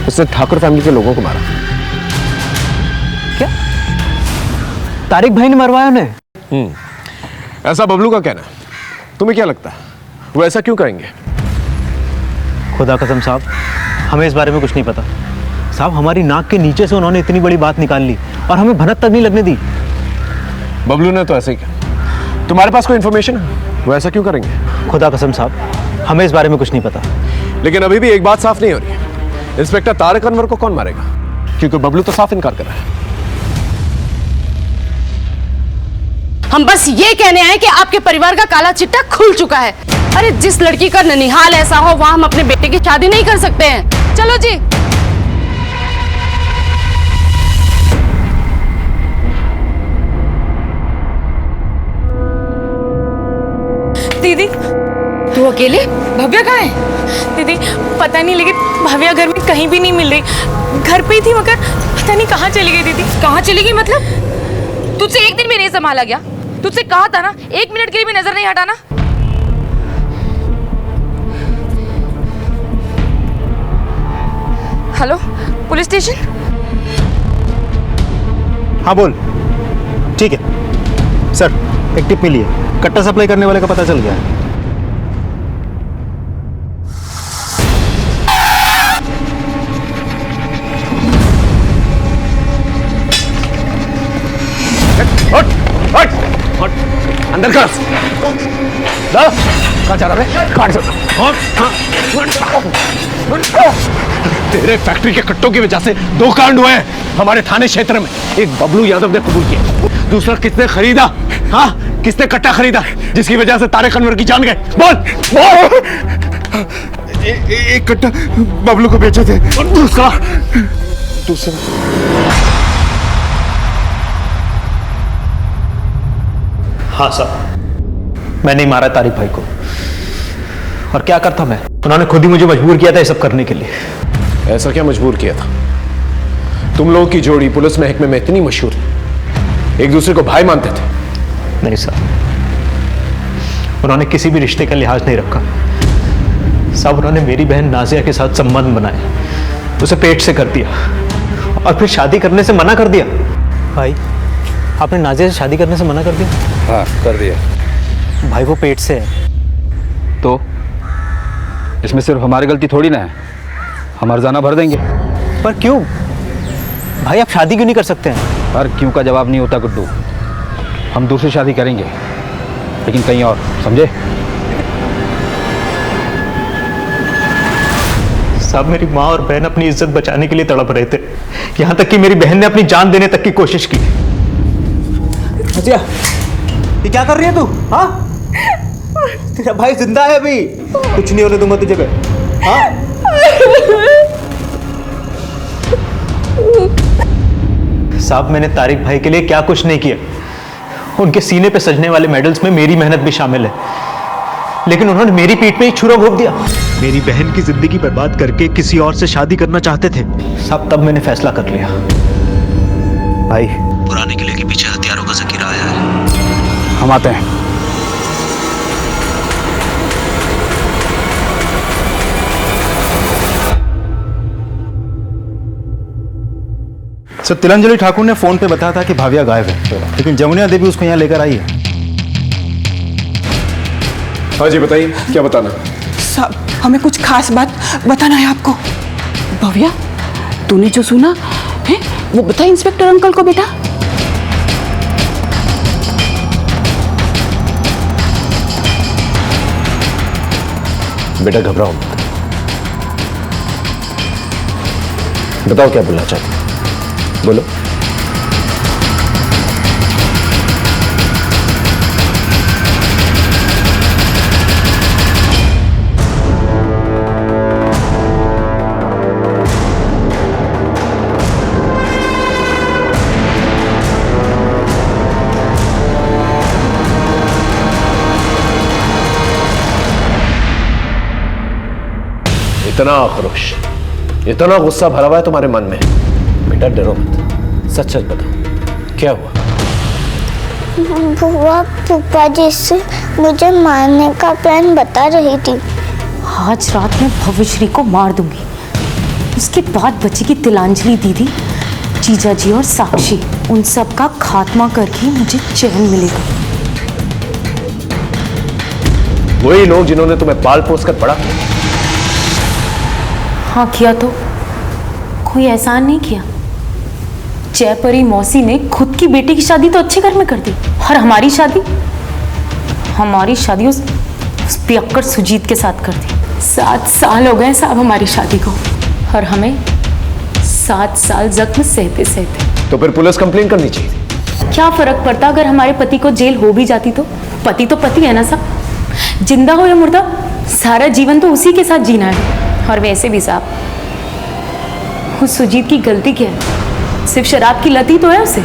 उसने ठाकुर फैमिली के लोगों को मारा। क्या? तारिक भाई ने मरवाया उन्हें? ऐसा बबलू का कहना है। तुम्हें क्या लगता है वो ऐसा क्यों करेंगे? खुदा कसम साहब, हमें इस बारे में कुछ नहीं पता साहब। हमारी नाक के नीचे से उन्होंने इतनी बड़ी बात निकाल ली और हमें भनक तक नहीं लगने दी। बबलू ने तो ऐसे ही किया। तुम्हारे पास कोई इंफॉर्मेशन है वो ऐसा क्यों करेंगे? खुदा कसम साहब, हमें इस बारे में कुछ नहीं पता। लेकिन अभी भी एक बात साफ नहीं हो रही है, इंस्पेक्टर तारिक अनवर को कौन मारेगा? क्योंकि बबलू तो साफ इनकार कर रहा है। हम बस ये कहने आए कि आपके परिवार का काला चिट्टा खुल चुका है। अरे जिस लड़की का ननिहाल ऐसा हो वहां हम अपने बेटे की शादी नहीं कर सकते हैं। चलो जी। दीदी, तू अकेले? भव्या कहाँ है? दीदी पता नहीं, लेकिन भव्या घर में कहीं भी नहीं मिल रही। घर पे ही थी मगर पता नहीं कहाँ चली गई। दीदी कहाँ चली गई मतलब? तुझसे एक दिन भी नहीं संभाला गया? तुझसे कहा था ना 1 मिनट के लिए भी नजर नहीं हटाना। Hello, police station? हाँ बोल। ठीक है सर, एक टिप मिली है, कट्टा सप्लाई करने वाले का पता चल गया है। अंदर कर। कहाँ जा रहा है? तेरे फैक्ट्री के कट्टों की वजह से 2 कांड हुए हैं हमारे थाने क्षेत्र में। एक बबलू यादव ने कबूल किया, दूसरा किसने खरीदा? हाँ, किसने कट्टा खरीदा जिसकी वजह से तारिक अनवर की जान गए? बोल बोल। एक कट्टा बबलू को बेचे थे और दूसरा हाँ साहब, मैंने ही मारा तारिक भाई को। और क्या करता मैं? उन्होंने खुद ही मुझे मजबूर किया था ये सब करने के लिए। ऐसा क्या मजबूर किया था? तुम लोगों की जोड़ी पुलिस महकमे में इतनी मशहूर है, एक दूसरे को भाई मानते थे? नहीं साहब, उन्होंने किसी भी रिश्ते का लिहाज नहीं रखा साहब। उन्होंने मेरी बहन नाजिया के साथ संबंध बनाए, उसे पेट से कर दिया और फिर शादी करने से मना कर दिया। भाई, आपने नाजिया से शादी करने से मना कर दिया? हाँ, कर दिया। भाई वो पेट से है। तो इसमें सिर्फ हमारी गलती थोड़ी ना है, हम हर्जाना भर देंगे। पर क्यों भाई, आप शादी क्यों नहीं कर सकते हैं? हर क्यों का जवाब नहीं होता गुड्डू। हम दूसरी शादी करेंगे, लेकिन कहीं और, समझे? साहब, मेरी माँ और बहन अपनी इज्जत बचाने के लिए तड़प रहे थे, यहाँ तक कि मेरी बहन ने अपनी जान देने तक की कोशिश की। नाजिया, ये क्या कर रही है तू? हाँ, तेरा भाई जिंदा है अभी, कुछ नहीं होने दूंगा तुझे मैं। हाँ? साहब, मैंने तारिक भाई के लिए क्या कुछ नहीं किया। उनके सीने पे सजने वाले मेडल्स में मेरी मेहनत भी शामिल है, लेकिन उन्होंने मेरी पीठ में ही छुरा घोंप दिया। मेरी बहन की जिंदगी बर्बाद करके किसी और से शादी करना चाहते थे साहब। तब मैंने फैसला कर लिया। भाई, पुराने किले के पीछे हथियारों का जखीरा आया है, हम आते हैं। सर, तिलंजलि ठाकुर ने फोन पे बताया था कि भाविया गायब है, लेकिन जमुनिया देवी उसको यहाँ लेकर आई है। हाँ जी, बताइए क्या बताना? साहब, हमें कुछ खास बात बताना है आपको। भव्या, तूने जो सुना है वो बता इंस्पेक्टर अंकल को बेटा। बेटा घबराओ मत, बताओ क्या बोलना चाहते हो, बोलो। इतना आक्रोश, इतना गुस्सा भरा हुआ है तुम्हारे मन में। बेटा डरो मत, सच सच बताओ क्या हुआ? बुआ फूफा जी से मुझे मारने का प्लान बता रही थी। आज रात में भव्यश्री को मार दूंगी, उसके बाद बचेगी तिलांजलि दीदी, जीजा जी और साक्षी। उन सब का खात्मा करके मुझे चैन मिलेगा। वही लोग जिन्होंने तुम्हें पाल पोस कर बड़ा किया? हाँ किया तो, कोई एहसान नहीं किया। जयपरी मौसी ने खुद की बेटी की शादी तो अच्छे घर में कर दी, और हमारी शादी उस पियक्कड़ सुजीत के साथ कर दी। 7 साल हो गए साहब हमारी शादी को, और हमें 7 साल जख्म सहते सहते। तो फिर पुलिस कंप्लेन करनी चाहिए। क्या फर्क पड़ता अगर हमारे पति को जेल हो भी जाती तो? पति तो पति है ना साहब, जिंदा हो या मुर्दा, सारा जीवन तो उसी के साथ जीना है। और वैसे भी साहब, उस सुजीत की गलती क्या है? सिर्फ शराब की लत ही तो है उसे।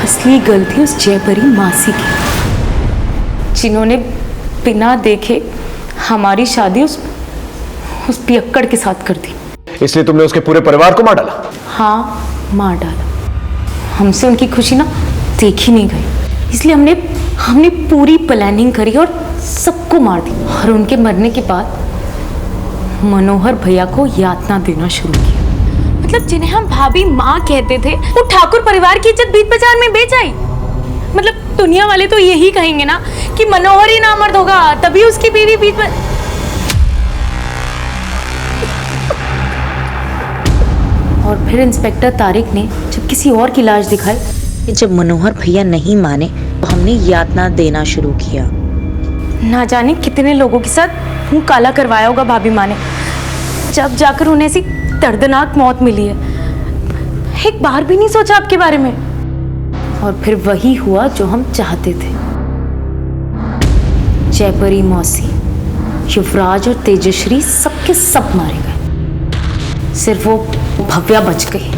असली गलती उस जयपरी मासी की, जिन्होंने बिना देखे हमारी शादी उस पियक्कड़ के साथ कर दी। इसलिए तुमने उसके पूरे परिवार को मार डाला? हाँ, मार डाला। हमसे उनकी खुशी ना देखी नहीं गई, इसलिए हमने पूरी प्लानिंग करी और सबको मार दी। और उनके मरने के बाद मनोहर भैया को यातना देना शुरू किया। मतलब जिन्हें हम भाभी माँ कहते थे, वो ठाकुर परिवार की इज्जत बीच बाजार में बेच आई। मतलब दुनिया वाले तो यही कहेंगे ना कि मनोहर ही नामर्द होगा, तभी उसकी बीवी बीच में। और फिर इंस्पेक्टर तारिक ने जब किसी और की लाश दिखाई, जब मनोहर भैया नहीं माने तो हमने यातना देना शुरू किया। ना जाने कितने लोगों के साथ मुंह काला करवाया होगा भाभी माँ ने, जब जाकर उन्हें ऐसी दर्दनाक मौत मिली है। एक बार भी नहीं सोचा आपके बारे में। और फिर वही हुआ जो हम चाहते थे। जयपरी मौसी, युवराज और तेजश्री सबके सब मारे गए, सिर्फ वो भव्या बच गई।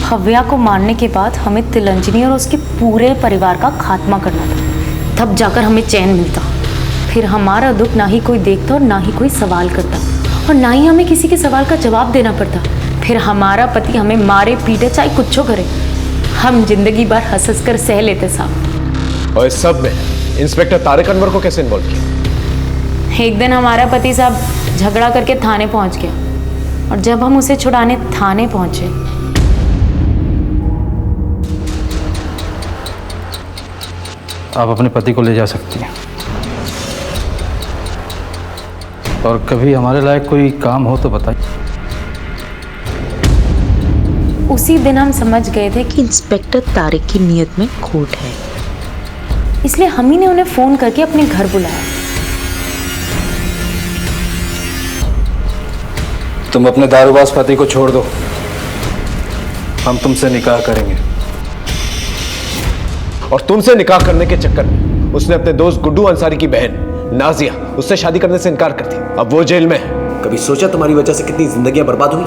भव्या को मारने के बाद हमें तिलंजनी और उसके पूरे परिवार का खात्मा करना था, तब जाकर हमें चैन मिलता। फिर हमारा दुख ना ही कोई देखता और ना ही कोई सवाल करता, और ना ही हमें किसी के सवाल का जवाब देना पड़ता। फिर हमारा पति हमें मारे पीटे चाहे कुछ करे, हम जिंदगी भर हंस हंस कर सह लेते साहब। और इस सब में इंस्पेक्टर तारिक अनवर को कैसे इन्वॉल्व किया? एक दिन हमारा पति साहब झगड़ा करके थाने पहुंच गया, और जब हम उसे छुड़ाने थाने पहुंचे, आप अपने पति को ले जा सकती हैं, और कभी हमारे लायक कोई काम हो तो बताइए। उसी दिन हम समझ गए थे कि इंस्पेक्टर तारिक की नीयत में खोट है, इसलिए हम ही ने उन्हें फोन करके अपने घर बुलाया। तुम अपने दारूबाज पति को छोड़ दो, हम तुमसे निकाह करेंगे। और तुमसे निकाह करने के चक्कर में उसने अपने दोस्त गुड्डू अंसारी की बहन नाजिया उससे शादी करने से इनकार कर दिया। अब वो जेल में है। कभी सोचा तुम्हारी वजह से कितनी जिंदगियां बर्बाद हुई?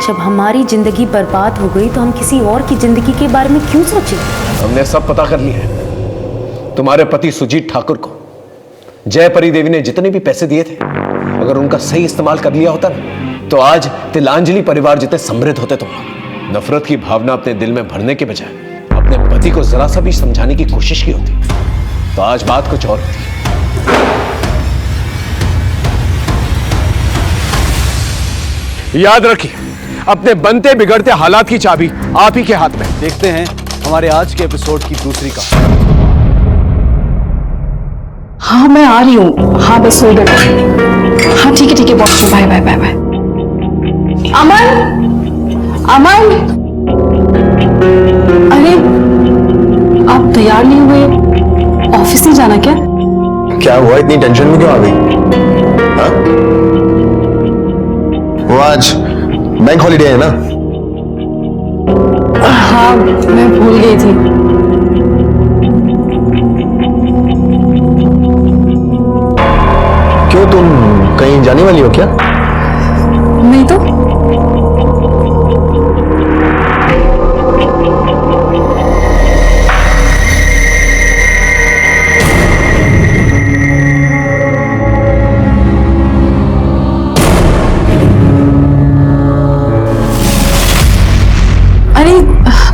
जब हमारी जिंदगी बर्बाद हो गई तो हम किसी और की जिंदगी के बारे में क्यों सोचे? हमने सब पता कर लिया है। तुम्हारे पति सुजीत ठाकुर को जयपरी देवी ने जितने भी पैसे दिए थे, अगर उनका सही इस्तेमाल कर लिया होता ना, तो आज तिलांजलि परिवार जितने समृद्ध होते तुम लोग। नफरत की भावना अपने दिल में भरने के बजाय अपने पति को जरा सा भी समझाने की कोशिश की होती तो आज बात कुछ और होती। याद रखिए, अपने बनते बिगड़ते हालात की चाबी आप ही के हाथ में। देखते हैं हमारे आज के एपिसोड की दूसरी कहानी। हाँ मैं आ रही हूँ। हाँ बस सो बेटा। हाँ ठीक है boss. Bye bye bye bye. Aman Aman, अरे आप तैयार नहीं हुए? ऑफिस नहीं जाना क्या? क्या हुआ, इतनी टेंशन में क्यों आ गई? हाँ? वो आज बैंक हॉलीडे है ना? हाँ मैं भूल गई थी। क्यों, तुम कहीं जाने वाली हो क्या? नहीं तो।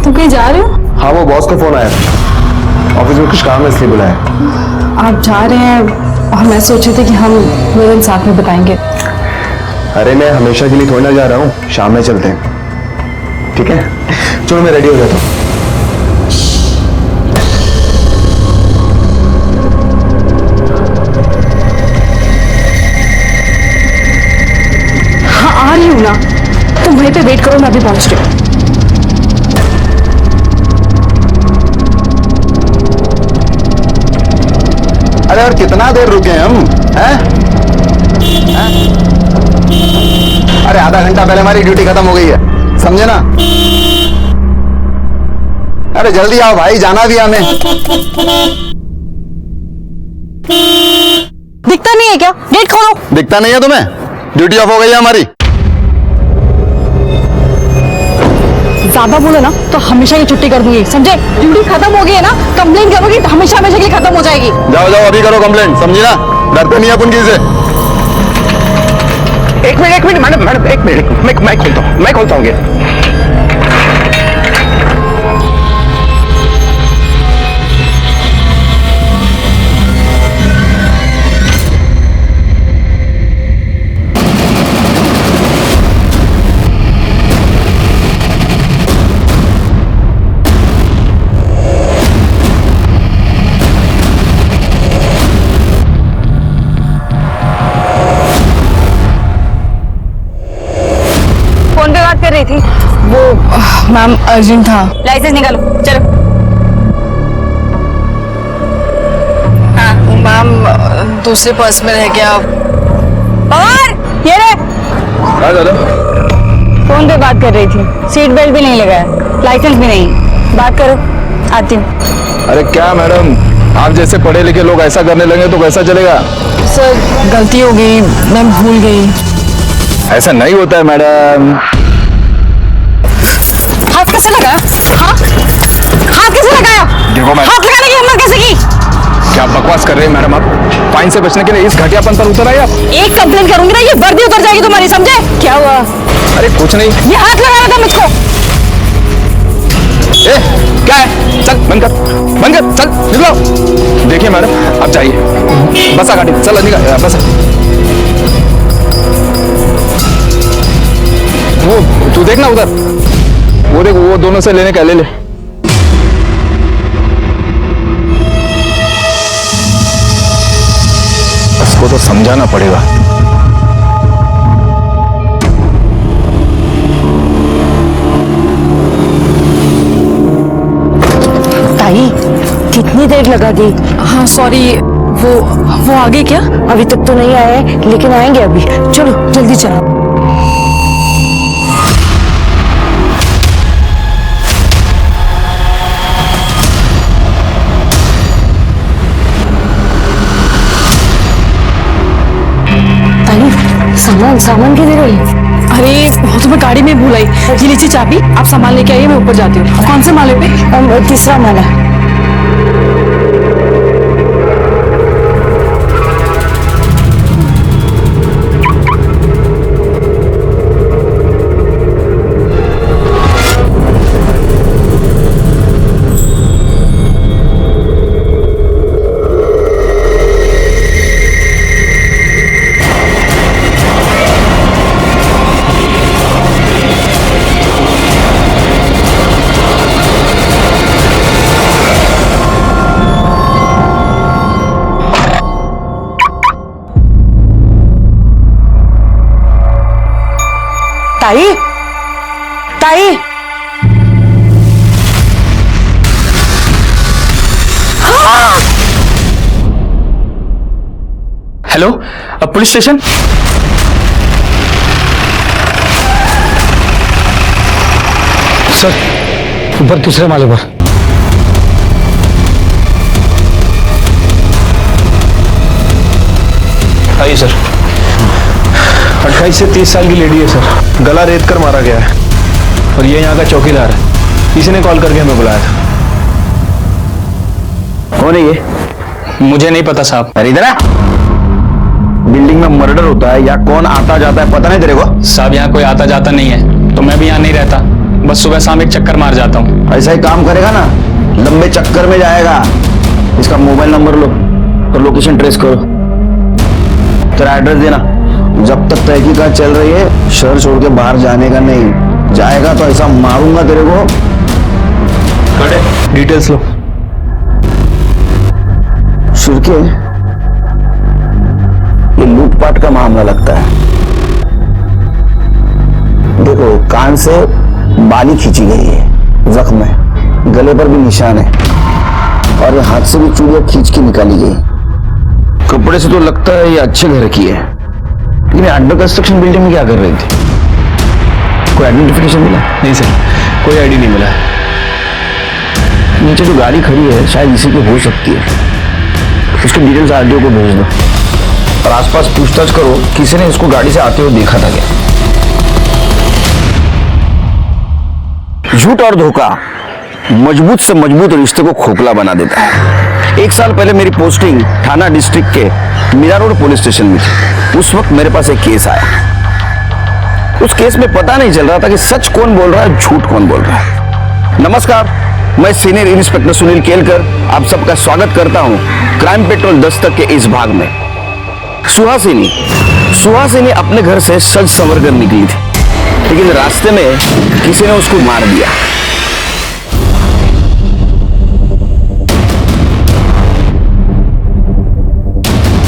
तुम कहीं जा रहे हो? हाँ, वो बॉस का फोन आया, ऑफिस में कुछ काम है इसलिए बुलाया। आप जा रहे हैं और मैं सोचे थे कि हम दो दिन साथ में बताएंगे। अरे मैं हमेशा के लिए थोड़ी ना जा रहा हूँ, शाम में चलते हैं, ठीक है? चलो मैं रेडी हो जाता हूँ। हाँ आ रही हूँ ना, तुम वहीं पे वेट करो, मैं अभी पहुंच रही हूँ। अरे और कितना देर रुके हम, हैं? अरे आधा घंटा पहले हमारी ड्यूटी खत्म हो गई है, समझे ना? अरे जल्दी आओ भाई, जाना भी हमें। दिखता नहीं है क्या? गेट खोलो। दिखता नहीं है तुम्हें? ड्यूटी ऑफ हो गई है हमारी। ज्यादा बोले ना तो हमेशा की छुट्टी कर दूंगी, समझे? ड्यूटी खत्म हो गई है ना, कंप्लेन करोगी तो हमेशा हमेशा के लिए खत्म हो जाएगी। जाओ जाओ अभी करो कंप्लेंट, समझी ना? डरते नहीं अपन किसी से। एक मिनट मैडम एक मिनट, मैं खोलता हूँ गेट। कर रही थी वो। मैम अर्जेंट था। लाइसेंस निकालो, चलो। हाँ मैम दूसरे पर्स में रह गया। और ये रे फोन पे बात कर रही थी, सीट बेल्ट भी नहीं लगाया, लाइसेंस भी नहीं। बात करो, आती हूँ। अरे क्या मैडम, आप जैसे पढ़े लिखे लोग ऐसा करने लगे तो कैसा चलेगा? सर गलती हो गई, मैं भूल गई। ऐसा नहीं होता है मैडम। हाथ कैसे लगाया? हाँ? हाथ कैसे लगाया? देखो मैडम, हाथ लगाने की हिम्मत कैसे की? क्या बकवास कर रहे हैं मैडम आप? फाइन से बचने के लिए इस घटियापन पर उतर आए आप। एक कंप्लेन करूंगी ना ये वर्दी उतर जाएगी तुम्हारी, समझे? क्या हुआ? अरे कुछ नहीं। ये हाथ लगा रहा था मुझको। ए, क्या है? चल बंद कर, चल निकलो। देखिए मैडम आप जाइए, बसा गाड़ी, चल निकल बसा। वो तू देखना उधर, वो देख वो दोनों से लेने का ले ले। इसको तो समझाना पड़ेगा। ताई कितनी देर लगा दी? हाँ सॉरी, वो आगे क्या? अभी तक तो नहीं आए लेकिन आएंगे अभी। चलो जल्दी चलो। सामान किधर है? अरे वो तो मैं गाड़ी में भूल आई। ये लीजिए चाबी, आप सामान लेके आइए, मैं ऊपर जाती हूँ। कौन से माले पे? तीसरा माला। ताई, ताई, हेलो, पुलिस स्टेशन। सर ऊपर दूसरे माले पर। आइए सर। 28 से 30 साल की लेडी है सर, गला रेत कर मारा गया है और ये यहाँ का चौकीदार है। किसी ने कॉल करके हमें बुलाया था। कौन है ये? मुझे नहीं पता साहब। अरे इधर आ। बिल्डिंग में मर्डर होता है या कौन आता जाता है पता नहीं तेरे को? साहब यहाँ कोई आता जाता नहीं है, तो मैं भी यहाँ नहीं रहता, बस सुबह शाम एक चक्कर मार जाता हूँ। ऐसा ही काम करेगा ना लंबे चक्कर में जाएगा। इसका मोबाइल नंबर लो और लोकेशन ट्रेस करो। तेरा एड्रेस देना। जब तक तहकीकात चल रही है शहर छोड़ के बाहर जाने का नहीं, जाएगा तो ऐसा मारूंगा तेरे को। डिटेल्स लो। शिरके, ये लूटपाट का मामला लगता है। देखो कान से बाली खींची गई है, जख्म है, गले पर भी निशान है और हाथ से भी चूड़ियां खींच के निकाली गई। कपड़े से तो लगता है ये अच्छे घर की है, लेकिन अंडर कंस्ट्रक्शन बिल्डिंग में क्या कर रही थी? कोई आइडेंटिफिकेशन मिला? नहीं सर, कोई आईडी नहीं मिला। नीचे जो गाड़ी खड़ी है शायद इसी की हो सकती है। उसके डिटेल्स आरटीओ को भेज दो और आसपास पूछताछ करो किसी ने इसको गाड़ी से आते हुए देखा था क्या। झूठ और धोखा मजबूत से मजबूत रिश्ते को खोखला बना देता है। 1 साल पहले मेरी पोस्टिंग थाना डिस्ट्रिक्ट के मीरा रोड पुलिस स्टेशन में थी। उस वक्त मेरे पास एक केस आया। उस केस में पता नहीं चल रहा था कि सच कौन बोल रहा है, झूठ कौन बोल रहा है। नमस्कार, मैं सीनियर इंस्पेक्टर सुनील केलकर आप सबका स्वागत करता हूं क्राइम पेट्रोल दस्तक के इस भाग में। सुहासिनी अपने घर से सज संवर कर निकली थी, लेकिन रास्ते में किसी ने उसको मार दिया।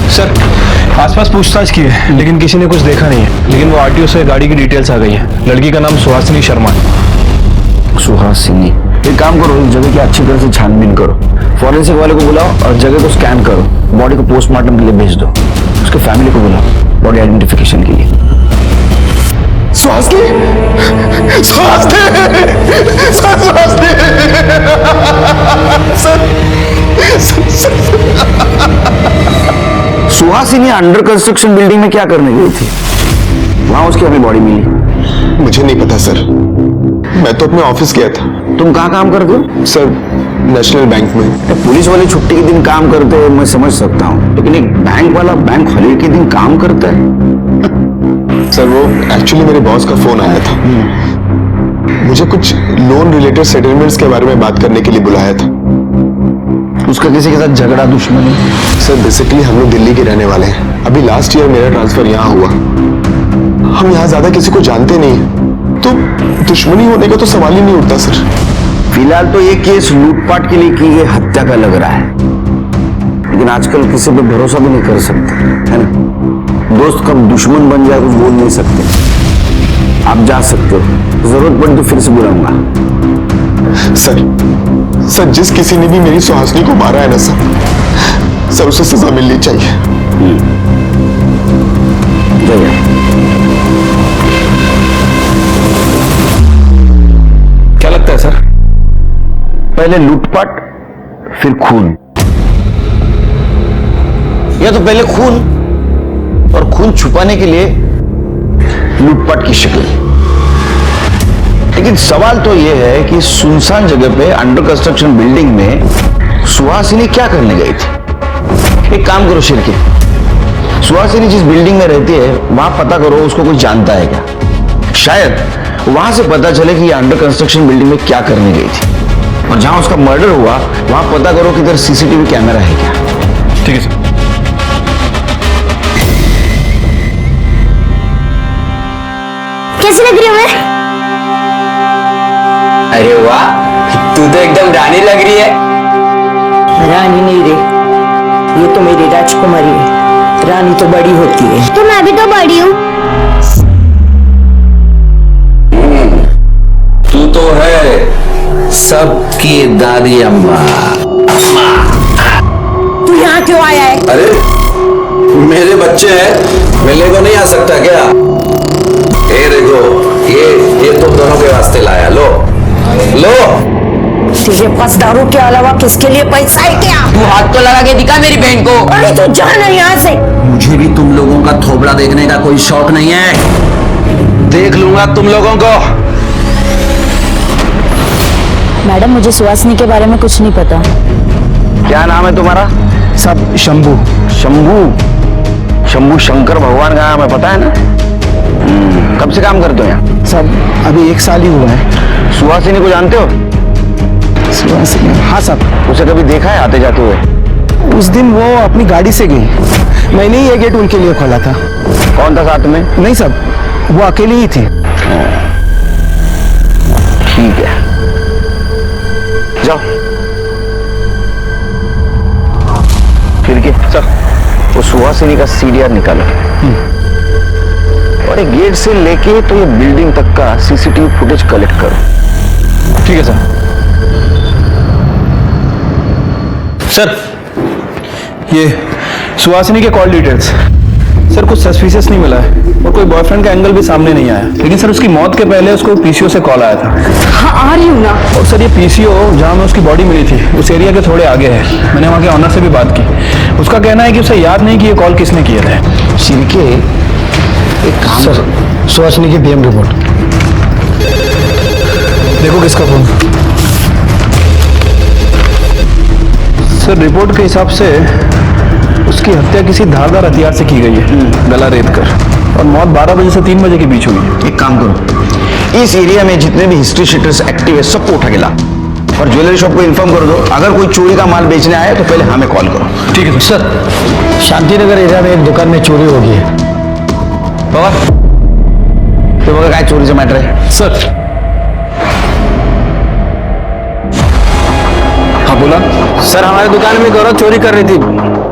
सर आसपास पूछताछ की है लेकिन किसी ने कुछ देखा नहीं है, लेकिन वो आरटीओ से गाड़ी की डिटेल्स आ गई है। लड़की का नाम सुहासिनी शर्मा। सुहासिनी, एक काम करो, इस जगह की अच्छी तरह से छानबीन करो, फॉरेंसिक वाले को बुलाओ और जगह को स्कैन करो, बॉडी को पोस्टमार्टम के लिए भेज दो, उसके फैमिली को बुलाओ बॉडी आइडेंटिफिकेशन के लिए। सुहासिनी अंडर कंस्ट्रक्शन बिल्डिंग में क्या करने गई थी? वहां उसकी अभी बॉडी मिली? मुझे नहीं पता सर, मैं तो अपने ऑफिस गया था। तुम कहाँ काम करते हो? सर, नेशनल बैंक में। पुलिस वाले छुट्टी के दिन काम करते हैं मैं समझ सकता हूँ, लेकिन एक बैंक वाला बैंक हॉलीडे के दिन काम करता है? सर, वो एक्चुअली मेरे बॉस का फोन आया था। मुझे कुछ लोन रिलेटेड सेटलमेंट्स के बारे में बात करने के लिए बुलाया था। उसका किसी के साथ झगड़ा दुश्मनी? सर, बेसिकली हम लोग दिल्ली के रहने वाले हैं। अभी लास्ट ईयर मेरा ट्रांसफर यहाँ हुआ। हम यहाँ ज्यादा किसी को जानते नहीं, तो दुश्मनी होने का तो सवाल ही नहीं उठता सर। फिलहाल तो ये केस लूटपाट के लिए की गई हत्या का लग रहा है, लेकिन आजकल किसी पे भरोसा भी नहीं कर सकते, है ना? दोस्त कब दुश्मन बन जाए कुछ बोल नहीं सकते। आप जा सकते हो, जरूरत पड़ी तो फिर से बुलाऊंगा। सर, जिस किसी ने भी मेरी सुहासिनी को मारा है ना सर, उसे सजा मिलनी चाहिए। क्या लगता है सर? पहले लूटपाट फिर खून, या तो पहले खून और खून छुपाने के लिए लूटपाट की शक्ल। लेकिन सवाल तो यह है कि सुनसान जगह पे अंडर कंस्ट्रक्शन बिल्डिंग में सुहासिनी क्या करने गई थी? एक काम करो शिरके, सुहासिनी जिस बिल्डिंग में रहती है वहां पता करो उसको कोई जानता है क्या। शायद वहां से पता चले कि ये अंडर कंस्ट्रक्शन बिल्डिंग में क्या करने गई थी। और जहां उसका मर्डर हुआ वहां पता करो कि इधर सीसीटीवी कैमरा है क्या। ठीक है सर। कैसी लग रही हूँ मैं? अरे वाह, तू तो एकदम रानी लग रही है। रानी नहीं रे, ये तो मेरी राजकुमारी है। रानी तो बड़ी होती है। तो मैं भी तो बड़ी हूँ। तू तो है सबकी दादी अम्मा। तू यहाँ क्यों आया है? अरे मेरे बच्चे हैं, मिलने को नहीं आ सकता क्या? ये देखो, ये तुम दोनों के वास्ते लाया। लो लो। तुझे पास दारू के अलावा किसके लिए पैसा है क्या? तू हाथ तो लगा के दिखा मेरी बहन को। अरे तू जा ना यहाँ से। मुझे भी तुम लोगों का थोबड़ा देखने का कोई शौक नहीं है। देख लूंगा तुम लोगों को। मैडम, मुझे सुहासिनी के बारे में कुछ नहीं पता। क्या नाम है तुम्हारा? सब शंभू। शंभू? शंभू शंकर भगवान का नाम है, पता है ना? कब से काम करते हो यहाँ? सब अभी 1 साल ही हुआ है। सुहासिनी को जानते हो? सुहासिनी? हाँ साहब। उसे कभी देखा है आते जाते हुए? उस दिन वो अपनी गाड़ी से गई, मैंने ही ये गेट उनके लिए खोला था। कौन था साथ में? नहीं साहब, वो अकेली ही थी। ठीक है, जाओ। फिर के सर, वो सुहासिनी का सीडीआर निकालो और एक गेट से लेके तो ये बिल्डिंग तक का सीसीटीवी फुटेज कलेक्ट करो। ठीक है सर। सर, ये सुहासिनी के कॉल डिटेल्स। सर, कुछ सस्पिशियस नहीं मिला है और कोई बॉयफ्रेंड का एंगल भी सामने नहीं आया, लेकिन सर उसकी मौत के पहले उसको पीसीओ से कॉल आया था। हाँ, आ रही हूँ ना। और सर ये पीसीओ जहाँ में उसकी बॉडी मिली थी उस एरिया के थोड़े आगे है। मैंने वहाँ के ऑनर से भी बात की, उसका कहना है कि उसे याद नहीं कि ये कॉल किसने किए थे। शिरके, एक काम सर, सुहासिनी की पीएम रिपोर्ट देखो किसका फोन। सर, रिपोर्ट के हिसाब से उसकी हत्या किसी धारदार हथियार से की गई है, गला रेत कर, और मौत 12 बजे से 3 बजे के बीच हुई है। एक काम करो, इस एरिया में जितने भी हिस्ट्री शीटर्स एक्टिव है सबको उठा के ला और ज्वेलरी शॉप को इन्फॉर्म कर दो। अगर कोई चोरी का माल बेचने आए तो पहले हमें कॉल करो। ठीक है सर। शांतिनगर एरिया में एक दुकान में चोरी हो गई है। बाबा, तो क्या चोरी से मैटर है? सर। हाँ बोला। सर, हमारे दुकान में एक औरत चोरी कर रही थी,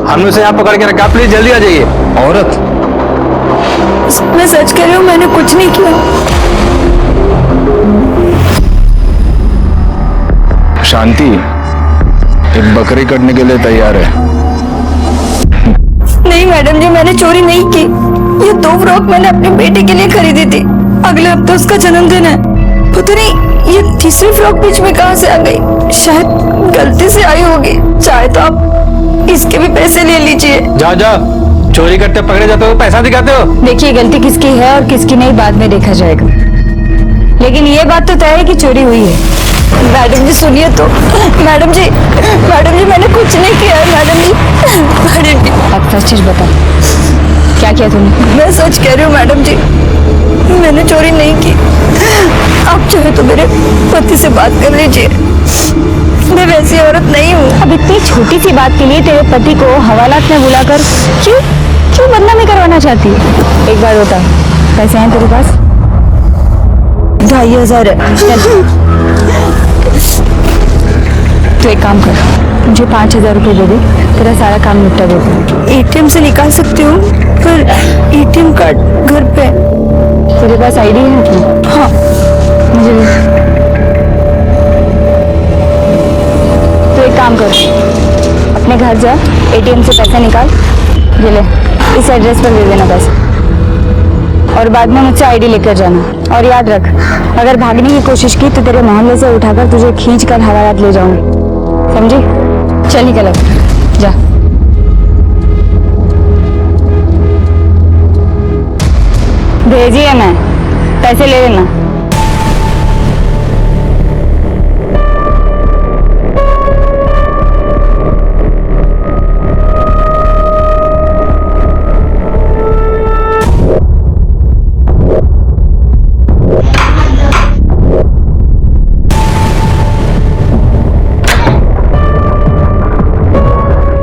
हमने उसे यहाँ पकड़ के रखा। प्लीज जल्दी आ जाइए। औरत? मैं सच कह रही हूँ, मैंने कुछ नहीं किया। शांति एक बकरी कटने के लिए तैयार है। नहीं मैडम जी, मैंने चोरी नहीं की। ये 2 फ्रॉक मैंने अपने बेटे के लिए खरीदी थी। अगले हफ्ते उसका जन्मदिन है। पता नहीं ये तीसरी फ्रॉक बीच में कहाँ से आ गई, शायद गलती से आई होगी। चाहे तो आप इसके भी पैसे ले लीजिए। जाओ जाओ, चोरी करते पकड़े जाते हो, पैसा दिखाते हो। देखिए, गलती किसकी है और किसकी नहीं बाद में देखा जाएगा, लेकिन ये बात तो तय है कि चोरी हुई है। मैडम जी सुनिए तो। मैडम जी मैंने कुछ नहीं किया है मैडम जी। अब फर्स्ट चीज बताओ, क्या किया तुमने? मैं सच कह रही हूँ मैडम जी, मैंने चोरी नहीं की। आप चाहे तो मेरे पति से बात कर लीजिए, मैं वैसी औरत नहीं हूँ। अब इतनी छोटी सी बात के लिए तेरे पति को हवालात में बुलाकर क्यों बदनामी करवाना चाहती है? एक बार बता, पैसे हैं तेरे पास? 2500 है। तो एक काम कर, मुझे 5000 रुपये दे दे, तेरा सारा काम निपटा दे। एटीएम से निकाल सकती हूँ, पर एटीएम कार्ड घर पे। तेरे पास आईडी है अपनी? हाँ। मुझे दे। तो एक काम कर, अपने घर जा, एटीएम से पैसे निकाल, ये ले, इस एड्रेस पर दे देना पैसे, और बाद में मुझसे आईडी लेकर जाना। और याद रख, अगर भागने की कोशिश की तो तेरे मोहल्ले से उठाकर तुझे खींच कर हवालात ले जाऊंगी, समझी? चल निकल अब, जा। भेजिए, मैं पैसे ले लेना।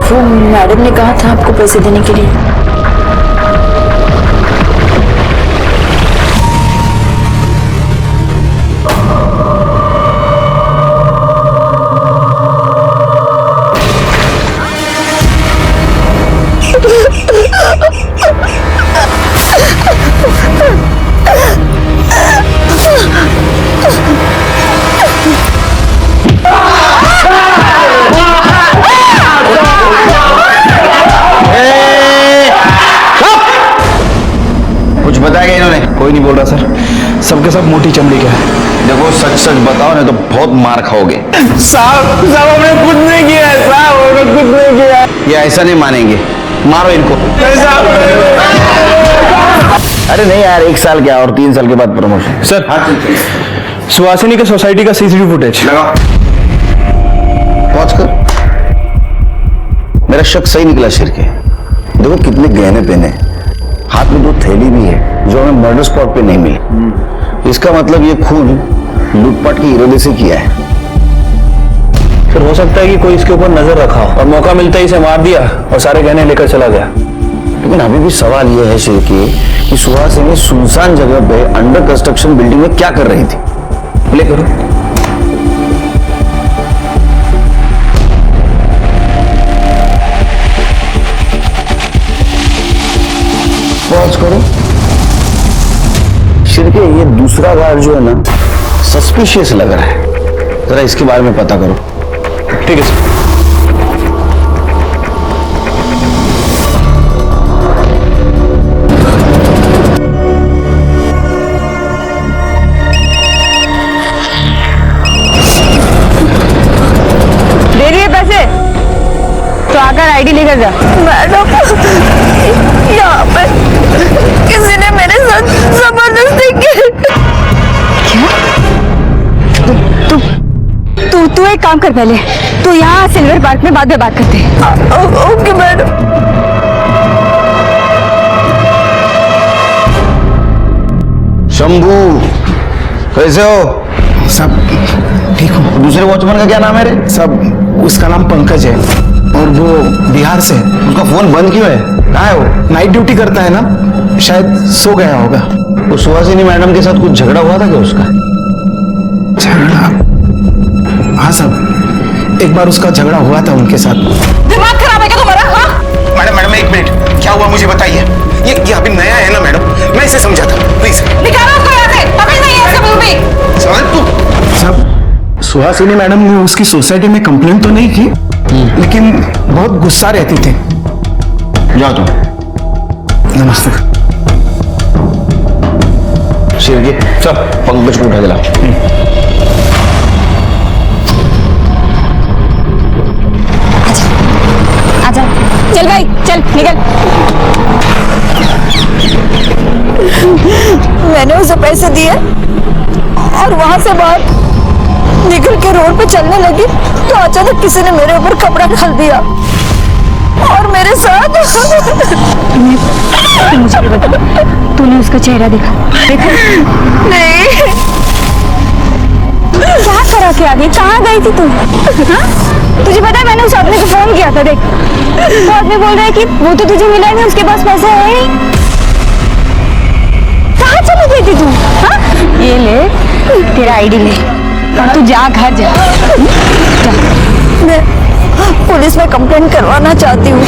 वो मैडम ने कहा था आपको पैसे देने के लिए। कुछ बताया इन्होंने? कोई नहीं बोल रहा सर, सबके सब मोटी चमड़ी के हैं। देखो सच सच बताओ, नहीं तो बहुत मार खाओगे। साहब हमने कुछ नहीं किया है साहब, हमने कुछ नहीं किया है। ये ऐसा नहीं मानेंगे, मारो इनको। अरे नहीं यार, 1 साल क्या और 3 साल के बाद प्रमोशन। सर सुहासिनी के सोसाइटी का सीसीटीवी फुटेज लगा, पहुंच कर। मेरा शक सही निकला शिरके। देखो कितने गहने पहने, हाथ में 2 थैली भी है जो हमें मर्डर स्पॉट पे नहीं मिली। इसका मतलब ये खून लूटपाट के इरादे से किया है। फिर हो सकता है कि कोई इसके ऊपर नजर रखा हो और मौका मिलता ही इसे मार दिया और सारे गहने लेकर चला गया। लेकिन अभी भी सवाल यह है शिरके कि सुहासिनी सुनसान जगह पे अंडर कंस्ट्रक्शन बिल्डिंग में क्या कर रही थी? प्ले करो। पॉज करो। शिरके ये दूसरा गार्ड जो है ना, सस्पिशियस लग रहा है, जरा इसके बारे में पता करो। ठीक है सर। दे दिए पैसे तो आकर आईडी लेकर जा। मैडम यहाँ पे किसी ने मेरे साथ जबरदस्ती की। तू एक काम कर, पहले तू यहाँ सिल्वर पार्क में बाद में बात करते हैं। Okay madam. शंभू कैसे हो? सब ठीक हो? दूसरे वॉचमैन का क्या नाम है रे? सब उसका नाम पंकज है और वो बिहार से। उसका फोन बंद क्यों है? कहाँ है वो? नाइट ड्यूटी करता है ना, शायद सो गया होगा। वो सुहासिनी मैडम के साथ कुछ झगड़ा हुआ था क्या उसका? झगड़ा? हाँ साहब, एक बार उसका झगड़ा हुआ था उनके साथ। दिमाग खराब है क्या तुम्हारा? हाँ? मैडम 1 मिनट, क्या हुआ मुझे बताइए। ये अभी नया है ना मैडम, मैं इसे समझाता, प्लीज। निकालो उसको यहाँ से, अभी नहीं है सब भी। साहब सुहासिनी मैडम ने उसकी सोसाइटी में कंप्लेंट तो नहीं की, लेकिन बहुत गुस्सा रहती थी। जाओ तुम। नमस्ते। शिरके सब पंकज को उठा दिला। आजा, चल भाई चल निकल। मैंने उसे पैसे दिए और वहाँ से बाहर निकल के रोड पे चलने लगी तो अचानक किसी ने मेरे ऊपर कपड़ा डाल दिया और मेरे साथ मुझे बता, तूने उसका चेहरा देखा? नहीं। क्या करा के आ गई? कहाँ गई थी तू? हाँ? तुझे पता है मैंने उस आदमी को फोन किया था, देख वो आदमी बोल रहा है कि वो तो तुझे मिला नहीं, उसके पास पैसे है नहीं। कहाँ चली गई थी तू? हाँ? ये ले तेरा आईडी ले और तू जा घर जा। मैं पुलिस में कंप्लेंट करवाना चाहती हूँ।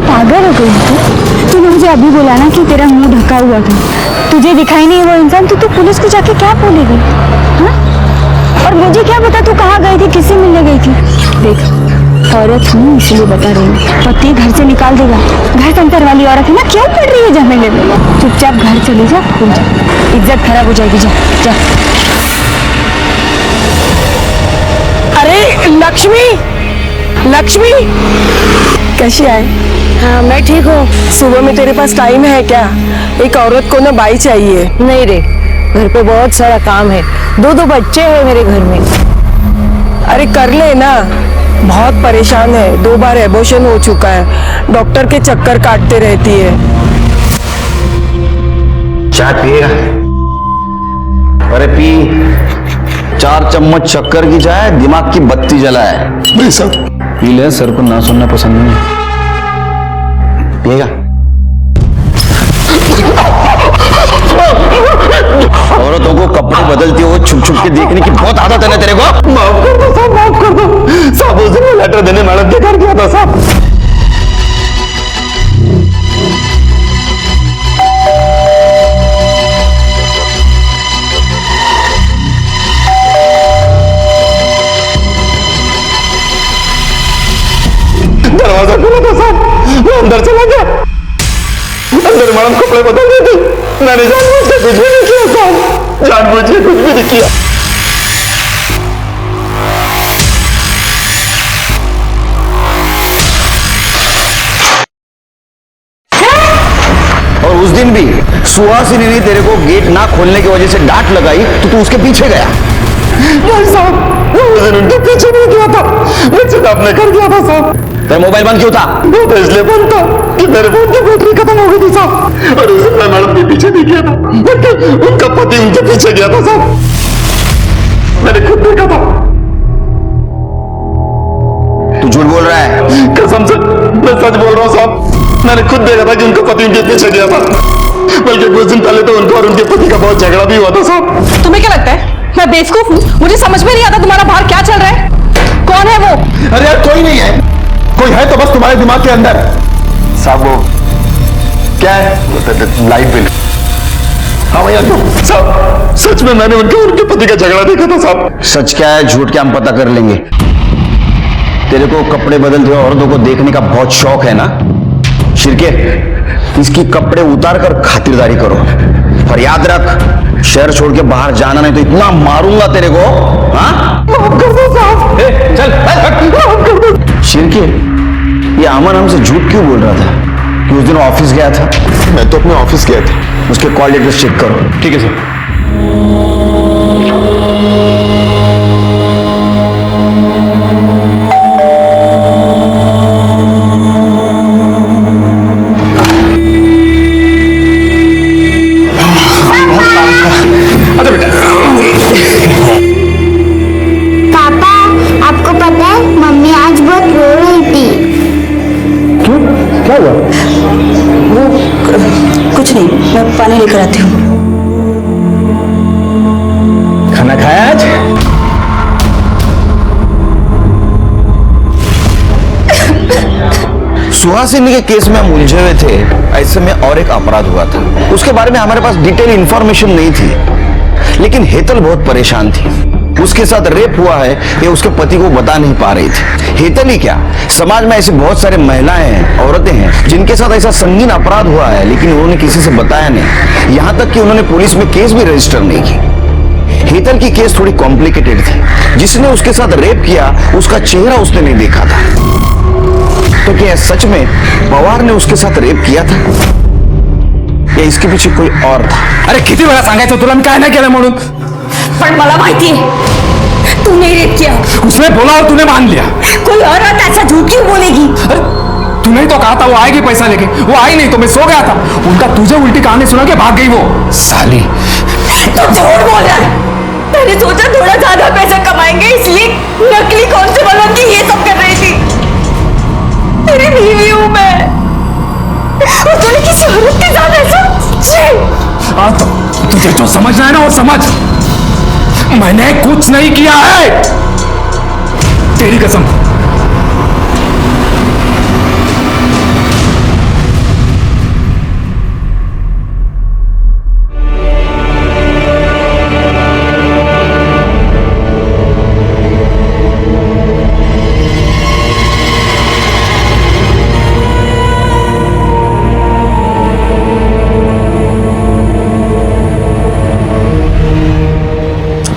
पागल हो गई तूने मुझे अभी बोला ना कि तेरा मुंह ढका हुआ था, तुझे दिखाई नहीं वो इंसान, तो तू पुलिस को जाके क्या बोलेगी? हाँ? और मुझे क्या पता तू कहाँ गई थी, किससे मिलने गई थी? देख औरत हूँ इसलिए बता रही हूँ, पति घर से निकाल देगा। घर के अंदर वाली औरत है ना, क्यों पड़ रही है झमेले में? चुपचाप घर चली जा, इज्जत खराब हो जाएगी। जा जा। अरे लक्ष्मी, लक्ष्मी कैसी है? हाँ मैं ठीक हूँ। सुबह में तेरे पास टाइम है क्या? एक औरत को ना बाई चाहिए। नहीं रे, घर पे बहुत सारा काम है, दो बच्चे हैं मेरे घर में। अरे कर ले ना, बहुत परेशान है, 2 बार एबॉर्शन हो चुका है, डॉक्टर के चक्कर काटते रहती है। चाय पिएगा? अरे पी, 4 चम्मच शक्कर की चाय दिमाग की बत्ती जलाए। नहीं सर। पी ले, सर को ना सुनना पसंद नहीं है। पिएगा? औरतों को कपड़े बदलते हो छुप छुप के देखने की बहुत आदत है ना तेरे को। माफ कर दो साहब, माफ कर दो साहब। उस दिन मैं लेटर देने मैडम के घर गया था साहब। दरवाजा खुला था साहब, मैं अंदर चला गया, अंदर मैडम कपड़े बदल रही थी, मैंने जानबूझ के कुछ भी नहीं किया साहब, जानबूझ के कुछ भी नहीं किया। और उस दिन भी सुहासिनी ने तेरे को गेट ना खोलने की वजह से डांट लगाई तो तू उसके पीछे गया। नहीं साहब, मैं उस दिन उनके पीछे नहीं गया था, मैं सीधा अपने घर गया था साहब। तेरा मोबाइल बंद क्यों था? वो तो इसलिए बंद था कि मेरे फोन की बैटरी खत्म हो गई थी साहब, और उस दिन मैं मैडम के पीछे नहीं गया था, बल्कि उनका पति उनके पीछे गया था साहब, मैंने खुद देखा था। तू झूठ बोल रहा है? कसम से मैं सच बोल रहा हूँ साहब, मैंने खुद देखा था कि उनका पति उनके पीछे गया था, बल्कि कुछ दिन पहले तो उनका और उनके पति का बहुत झगड़ा भी हुआ था साहब। तुम्हें क्या लगता है मैं बेवकूफ हूँ? मुझे समझ में नहीं आता तुम्हारा बाहर क्या चल रहा है? कौन है वो? अरे यार कोई नहीं है, कोई है तो बस तुम्हारे दिमाग के अंदर। साहब वो क्या है? Light bill. हाँ भैया साहब, सच में मैंने उनके और उनके पति का झगड़ा देखा था साहब। सच क्या है झूठ क्या हम पता कर लेंगे। तेरे को कपड़े बदलते हुए औरतों को देखने का बहुत शौक है ना? शिरके, इसकी कपड़े उतार कर खातिरदारी करो, पर याद रख शहर छोड़ के बाहर जाना नहीं तो इतना मारूंगा तेरे को। हाँ? माफ कर दो साहब। चल माफ कर दो। शिरके, ये अमन हमसे झूठ क्यों बोल रहा था कि उस दिन ऑफिस गया था? मैं तो अपने ऑफिस गया था। उसके कॉल डिटेल्स चेक करो। ठीक है सर। पापा आपको पता है मम्मी आज बहुत रो रही थी। क्यों? क्या हुआ? वो कुछ नहीं, मैं पानी लेकर आती हूँ। खाना खाया आज? सुहासिनी के केस में हम उलझे हुए थे, ऐसे में और एक अपराध हुआ था। उसके बारे में हमारे पास डिटेल इंफॉर्मेशन नहीं थी, लेकिन हेतल बहुत परेशान थी। उसके साथ रेप हुआ है ये उसके पति को बता नहीं पा रही थी। हेतल ही क्या, समाज में ऐसी बहुत सारे महिलाएं हैं, औरतें हैं जिनके साथ ऐसा संगीन अपराध हुआ है, लेकिन उन्होंने किसी से बताया नहीं, यहाँ तक कि उन्होंने पुलिस में केस भी रजिस्टर नहीं की। हेतल की केस थोड़ी कॉम्प्लिकेटेड थी। जिसने उसके साथ रेप किया उसका चेहरा उसने नहीं देखा था। तो क्या सच में पवार ने उसके साथ रेप किया था? या इसके पीछे कोई और था? अरे किती वेळा सांगायचं तुला मी काय नाही केलं म्हणून? पण मला माहिती है तूने रेप किया। उसने बोला और तूने मान लिया। कोई औरत ऐसा झूठ क्यों बोलेगी? तूने ही तो कहा था वो आएगी पैसा लेके, वो आई नहीं तो मैं सो गया था। उनका तुझे उल्टी कहानी सुना के भाग गई वो साली। तू झूठ बोल रहा है। मैंने सोचा थोड़ा ज्यादा पैसा कमाएंगे इसलिए नकली कांस्टेबल बनके ये सब कर रही थी। तेरी बीवी हूँ मैं और तूने किसी औरत के साथ ऐसा? तो तुझे जो समझना है ना वो समझ। मैंने कुछ नहीं किया है, तेरी कसम।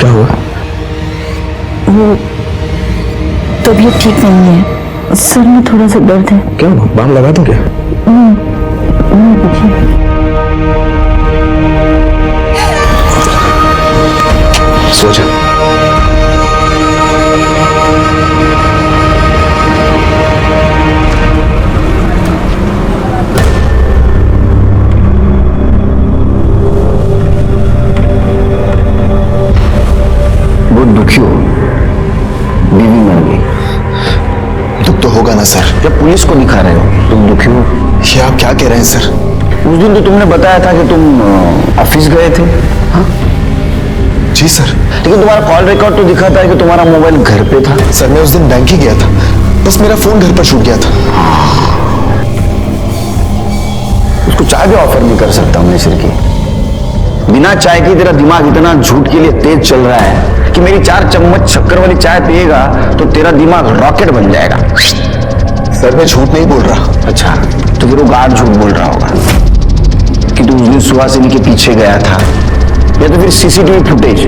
क्या हुआ? वो तबीयत ठीक नहीं है, सर में थोड़ा सा दर्द है। क्यों? बाम लगा दो क्या? सो जा। बहुत दुखी हो, बीवी मर गई। दुख तो होगा ना सर। जब पुलिस को दिखा रहे हो तुम दुखी हो? ये आप क्या कह रहे हैं सर? उस दिन तो तुमने बताया था कि तुम ऑफिस गए थे। हाँ जी सर। लेकिन तुम्हारा कॉल रिकॉर्ड तो दिखाता है कि तुम्हारा मोबाइल घर पे था। सर मैं उस दिन बैंक ही गया था, बस मेरा फोन घर पर छूट गया था। उसको चाय भी ऑफर नहीं कर सकता मैं सिर की। बिना चाय के तेरा दिमाग इतना झूठ के लिए तेज चल रहा है कि मेरी 4 चम्मच शक्कर वाली चाय पिएगा तो तेरा दिमाग रॉकेट बन जाएगा। सर मैं झूठ नहीं बोल रहा। अच्छा, तो फिर वो गार्ड झूठ बोल रहा होगा कि तू उस दिन सुहासिनी के पीछे गया था, या तो फिर सीसीटीवी फुटेज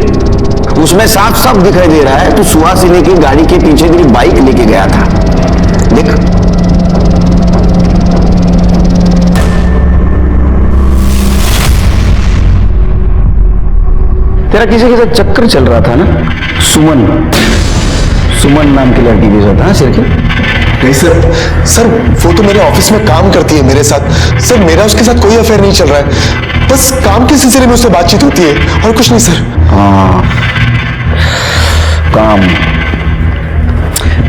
उसमें साफ साफ दिखाई दे रहा है तू सुहासिनी की गाड़ी के पीछे तेरी बाइक लेके गया था। देख तेरा किसी के साथ चक्कर चल रहा था ना? सुमन नाम की लड़की के साथ। हाँ सिर की? नहीं सर, सर वो तो मेरे ऑफिस में काम करती है मेरे साथ। सर मेरा उसके साथ कोई अफेयर नहीं चल रहा है, बस काम के सिलसिले में उससे बातचीत होती है और कुछ नहीं सर। हाँ काम।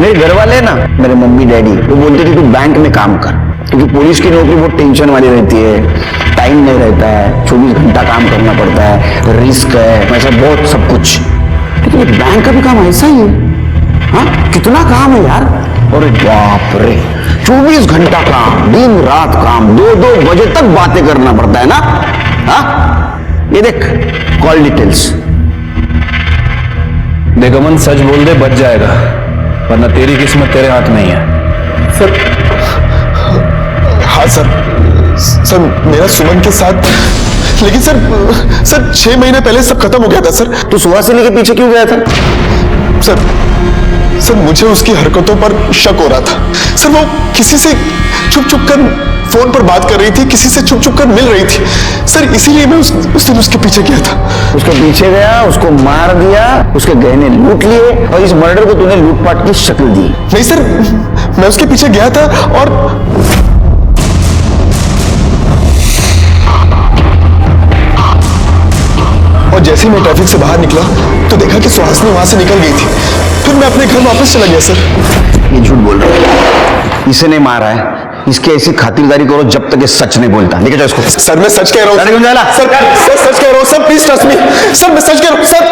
मेरे घर वाले ना, मेरे मम्मी डैडी वो बोलते थे तू बैंक में काम कर, क्योंकि पुलिस की नौकरी बहुत टेंशन वाली रहती है, टाइम नहीं रहता है, 24 घंटा काम करना पड़ता है, रिस्क है, ऐसा बहुत सब कुछ। लेकिन ये बैंक का भी काम ऐसा ही है। हाँ कितना काम है यार। अरे बाप रे, 24 घंटा काम, दिन रात काम, 2-2 बजे तक बातें करना पड़ता है ना। हाँ ये देख कॉल डिटेल्स। देख अमन, सच बोल दे बच जाएगा, वरना तेरी किस्मत तेरे हाथ में ही है। सर हाँ सर मेरा सुमन के साथ, लेकिन सर 6 महीने पहले सब खत्म हो गया था सर। तू सुहासिनी के पीछे क्यों गया था? सर मुझे उसकी हरकतों पर शक हो रहा था। सर वो किसी से छुप छुप कर फोन पर बात कर रही थी, किसी से छुप छुप कर मिल रही थी सर, इसीलिए मैं उस दिन उसके पीछे गया था। उसके पीछे गया, उसको मार दिया, उसके गहने लूट लिए और इस मर्डर को तूने लूटपाट की शक्ल दी। नहीं सर, मैं उसके पीछे गया था और जैसे ही मैं ट्रैफिक से बाहर निकला तो देखा कि सुहासिनी वहां से निकल गई थी। फिर मैं अपने घर वापस चला गया सर। ये झूठ बोल रहा है, इसे नहीं मारा है, इसकी ऐसी खातिरदारी करो जब तक ये सच नहीं बोलता। लेके जाओ इसको। सर मैं सच कह रहा हूँ सर सच कह रहा हूँ sir, please trust me sir, मैं सच कह रहा हूँ सर।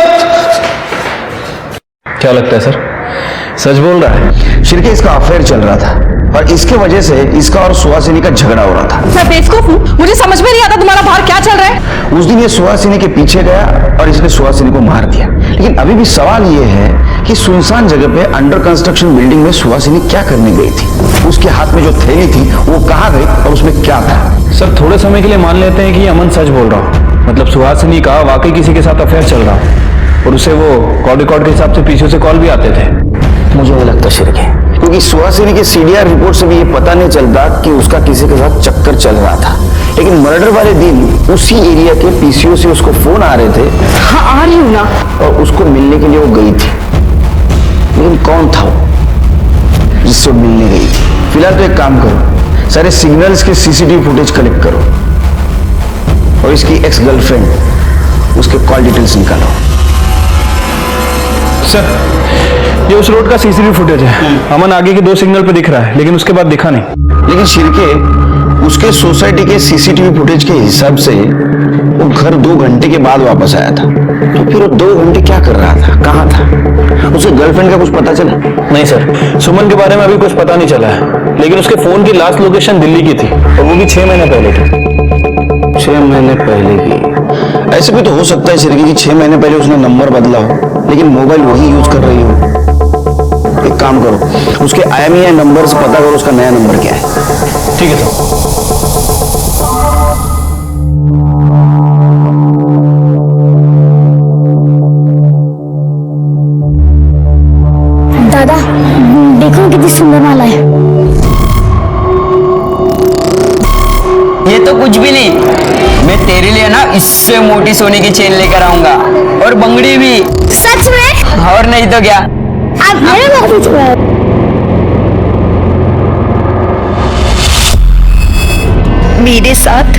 क्या लगता है सर, सच बोल रहा है? शिरके इसका अफेयर चल रहा था और इसके वजह से इसका और सुहासिनी का झगड़ा हो रहा था। मैं बेवकूफ हूँ, मुझे समझ में नहीं आता तुम्हारा बाहर क्या चल रहा है। उस दिन ये सुहासिनी के पीछे गया और इसने सुहासिनी को मार दिया। लेकिन अभी भी सवाल ये है कि सुनसान जगह पे अंडर कंस्ट्रक्शन बिल्डिंग में सुहासिनी क्या करने गई थी? उसके हाथ में जो थैली थी वो कहाँ गई और उसमें क्या था? सर थोड़े समय के लिए मान लेते हैं कि अमन सच बोल रहा हूँ, मतलब सुहासिनी का वाकई किसी के साथ अफेयर चल रहा और उसे वो कॉल रिकॉर्ड के हिसाब से पीछे से कॉल भी आते थे। मुझे नहीं लगता शिरके, क्योंकि सुहासिनी के सीडीआर रिपोर्ट से भी ये पता नहीं चलता कि उसका किसी के साथ चक्कर चल रहा था। लेकिन मर्डर वाले दिन उसी एरिया के पीसीओ से उसको फोन आ रहे थे। हाँ आ रही हूँ ना। और उसको मिलने के लिए वो गई थी, लेकिन कौन था वो जिससे मिलने गई थी? फिलहाल तो एक काम करो, सारे सिग्नल्स के सीसीटीवी फुटेज कलेक्ट करो और इसकी एक्स गर्लफ्रेंड उसके कॉल डिटेल्स निकालो। सर, ये उस रोड का सीसीटीवी फुटेज है। अमन आगे के 2 सिग्नल पे दिख रहा है, लेकिन उसके बाद दिखा नहीं। लेकिन शिरके, उसके सोसाइटी के सीसीटीवी फुटेज के हिसाब से वो घर 2 घंटे के बाद वापस आया था। तो फिर वो 2 घंटे क्या कर रहा था, कहाँ था? उसके गर्लफ्रेंड का कुछ पता चला? नहीं सर, सुमन के बारे में अभी कुछ पता नहीं चला है, लेकिन उसके फोन की लास्ट लोकेशन दिल्ली की थी और वो भी 6 महीने पहले की। 6 महीने पहले की? ऐसे भी तो हो सकता है शिरके कि 6 महीने पहले उसने नंबर बदला हो, लेकिन मोबाइल वही यूज कर रही हो। एक काम करो, उसके IMEI नंबर से पता करो उसका नया नंबर क्या है। ठीक है सर। दादा देखो कितनी सुंदर माला है। ये तो कुछ भी नहीं, मैं तेरे लिए ना इससे मोटी सोने की चेन लेकर आऊंगा और बंगड़ी भी। सच में? और नहीं तो क्या। आप मेरे बात पूछ रहे हो? मेरे साथ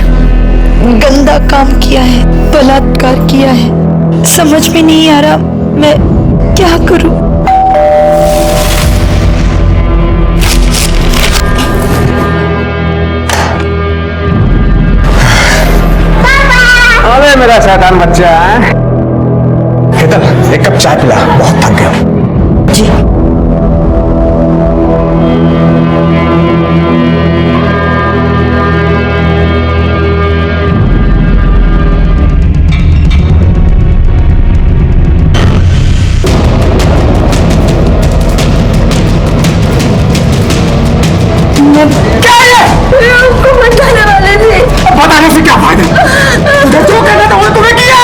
गंदा काम किया है, बलात्कार किया है। समझ में नहीं आ रहा मैं क्या करूं। अबे मेरा शैतान बच्चा है। हेतल, एक कप चाय पिला, बहुत थक गया। जी। बताने से क्या फायदा? तुझे जो कहना था वो तूने किया।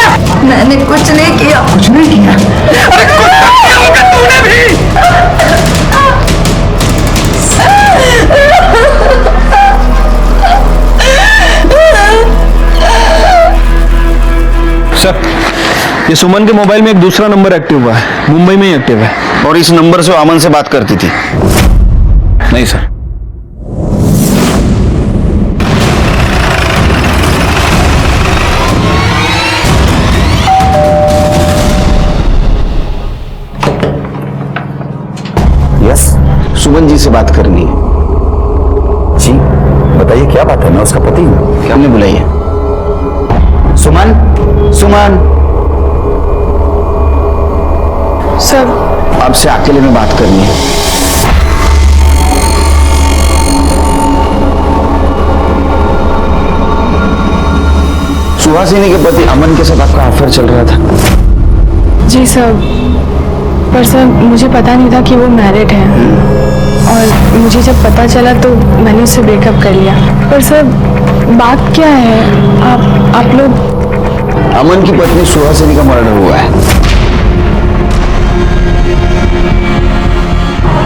मैंने कुछ नहीं किया। कुछ नहीं किया? अरे कुछ किया होगा तूने भी। सर, ये सुमन के मोबाइल में एक दूसरा नंबर एक्टिव हुआ है, मुंबई में ही एक्टिव है। और इस नंबर से वो अमन से बात करती थी? नहीं सर। यस, सुमन जी से बात करनी है। जी बताइए, क्या बात है? मैं उसका पति हूँ। क्या हमने बुलाई है? सुमन, सुमन। सर, आपसे अकेले में बात करनी है। सुहासिनी के पति अमन के साथ आपका अफेयर चल रहा था? जी सर, पर सर मुझे पता नहीं था कि वो मैरिड है, और मुझे जब पता चला तो मैंने उससे ब्रेकअप कर लिया। पर सर बात क्या है? आप लोग? अमन की पत्नी सुहासिनी का मर्डर हुआ है।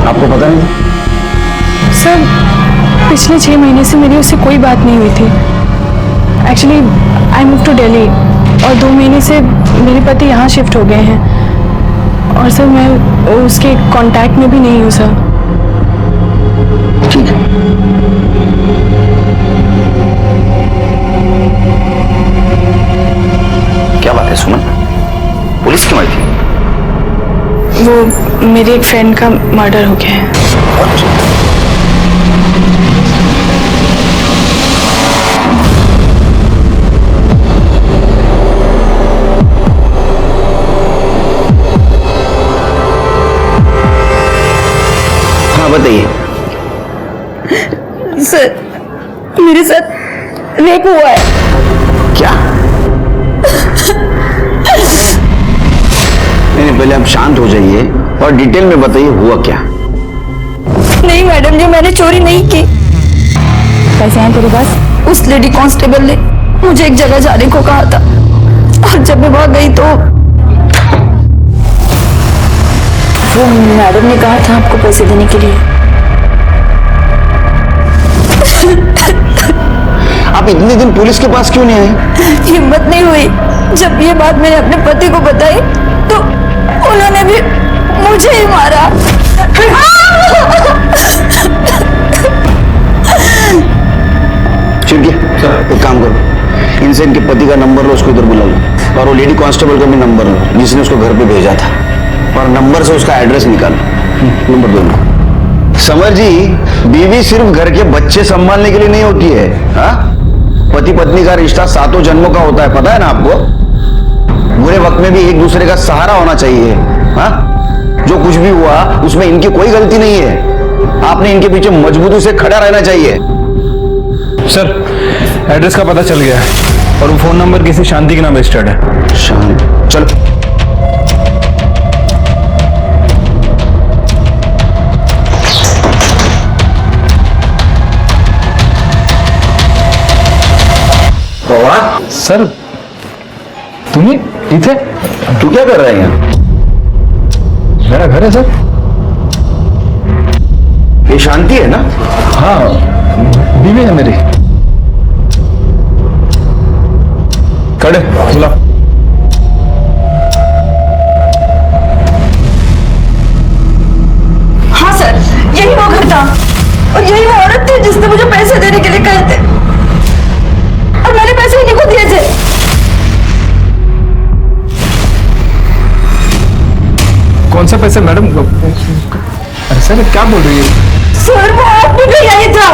आपको पता नहीं? सर पिछले 6 महीने से मेरी उससे कोई बात नहीं हुई थी। Actually I move to Delhi, और 2 महीने से मेरे पति यहाँ शिफ्ट हो गए हैं, और सर मैं उसके कांटेक्ट में भी नहीं हूँ सर। ठीक है। क्या बात है सुमन? पुलिस क्यों आई थी? वो मेरे एक फ्रेंड का मर्डर हो गया है। हाँ बताइए। सर, मेरे साथ रेप हुआ है। क्या? नहीं, पहले आप शांत हो जाइए और डिटेल में बताइए हुआ क्या। नहीं मैडम जी, मैंने चोरी नहीं की। पैसे हैं तेरे पास? उस लेडी कांस्टेबल ने मुझे एक जगह जाने को कहा था, और जब मैं वहां गई तो वो मैडम ने कहा था आपको पैसे देने के लिए। आप इतने दिन तुम पुलिस के पास क्यों नहीं आई? हिम्मत नहीं हुई। जब ये बात मैंने अपने पति को बताई तो उन्होंने भी मुझे ही मारा। चिड़के, एक काम करो, इनसे इनके पति का नंबर लो, उसको इधर बुला लो, और वो लेडी कांस्टेबल का भी नंबर लो जिसने उसको घर पे भेजा था, और नंबर से उसका एड्रेस निकालो। नंबर दो। समर जी, बीवी सिर्फ घर के बच्चे संभालने के लिए नहीं होती है। हाँ, पति पत्नी का रिश्ता 7 जन्मों का होता है, पता है ना आपको? बुरे वक्त में भी एक दूसरे का सहारा होना चाहिए। हाँ, जो कुछ भी हुआ उसमें इनकी कोई गलती नहीं है, आपने इनके पीछे मजबूती से खड़ा रहना चाहिए। सर, एड्रेस का पता चल गया है और वो फोन नंबर किसी शांति के नाम रजिस्टर्ड है। शांति, चलो। सर, तुम्ही इथे? तू क्या कर रहा है यहाँ? मेरा घर है सर। ये शांति है ना? हाँ, बीवी है मेरी। खड़े, बुला। हाँ सर, यही वो घर था और यही वो औरत थी जिसने मुझे पैसे देने के लिए कहे थे और मैंने पैसे इन्हीं को दिए थे। कौन सा पैसे मैडम? अरे सर, क्या बोल रही है? सर, वो आदमी भी यही था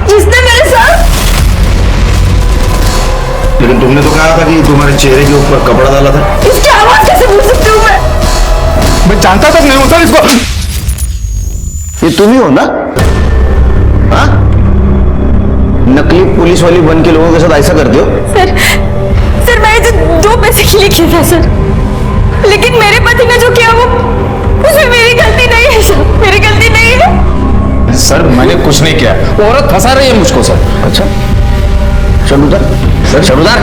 जिसने मेरे साथ। लेकिन तुमने तो कहा था कि तुम्हारे चेहरे के ऊपर कपड़ा डाला था। इसकी आवाज कैसे भूल सकती हूँ मैं जानता तक नहीं हूँ सर इसको। ये तुम ही हो ना? हाँ? नकली पुलिस वाली बन के लोगों के साथ ऐसा करते हो? सर मैं इसे 2 पैसे के लिए किया था सर, लेकिन मेरे पति ने जो किया वो उसमें मेरी गलती नहीं है सर, मेरी गलती नहीं है। सर, मैंने कुछ नहीं किया, वो औरत फंसा रही है मुझको सर। अच्छा, शब्ददार, सर शब्ददार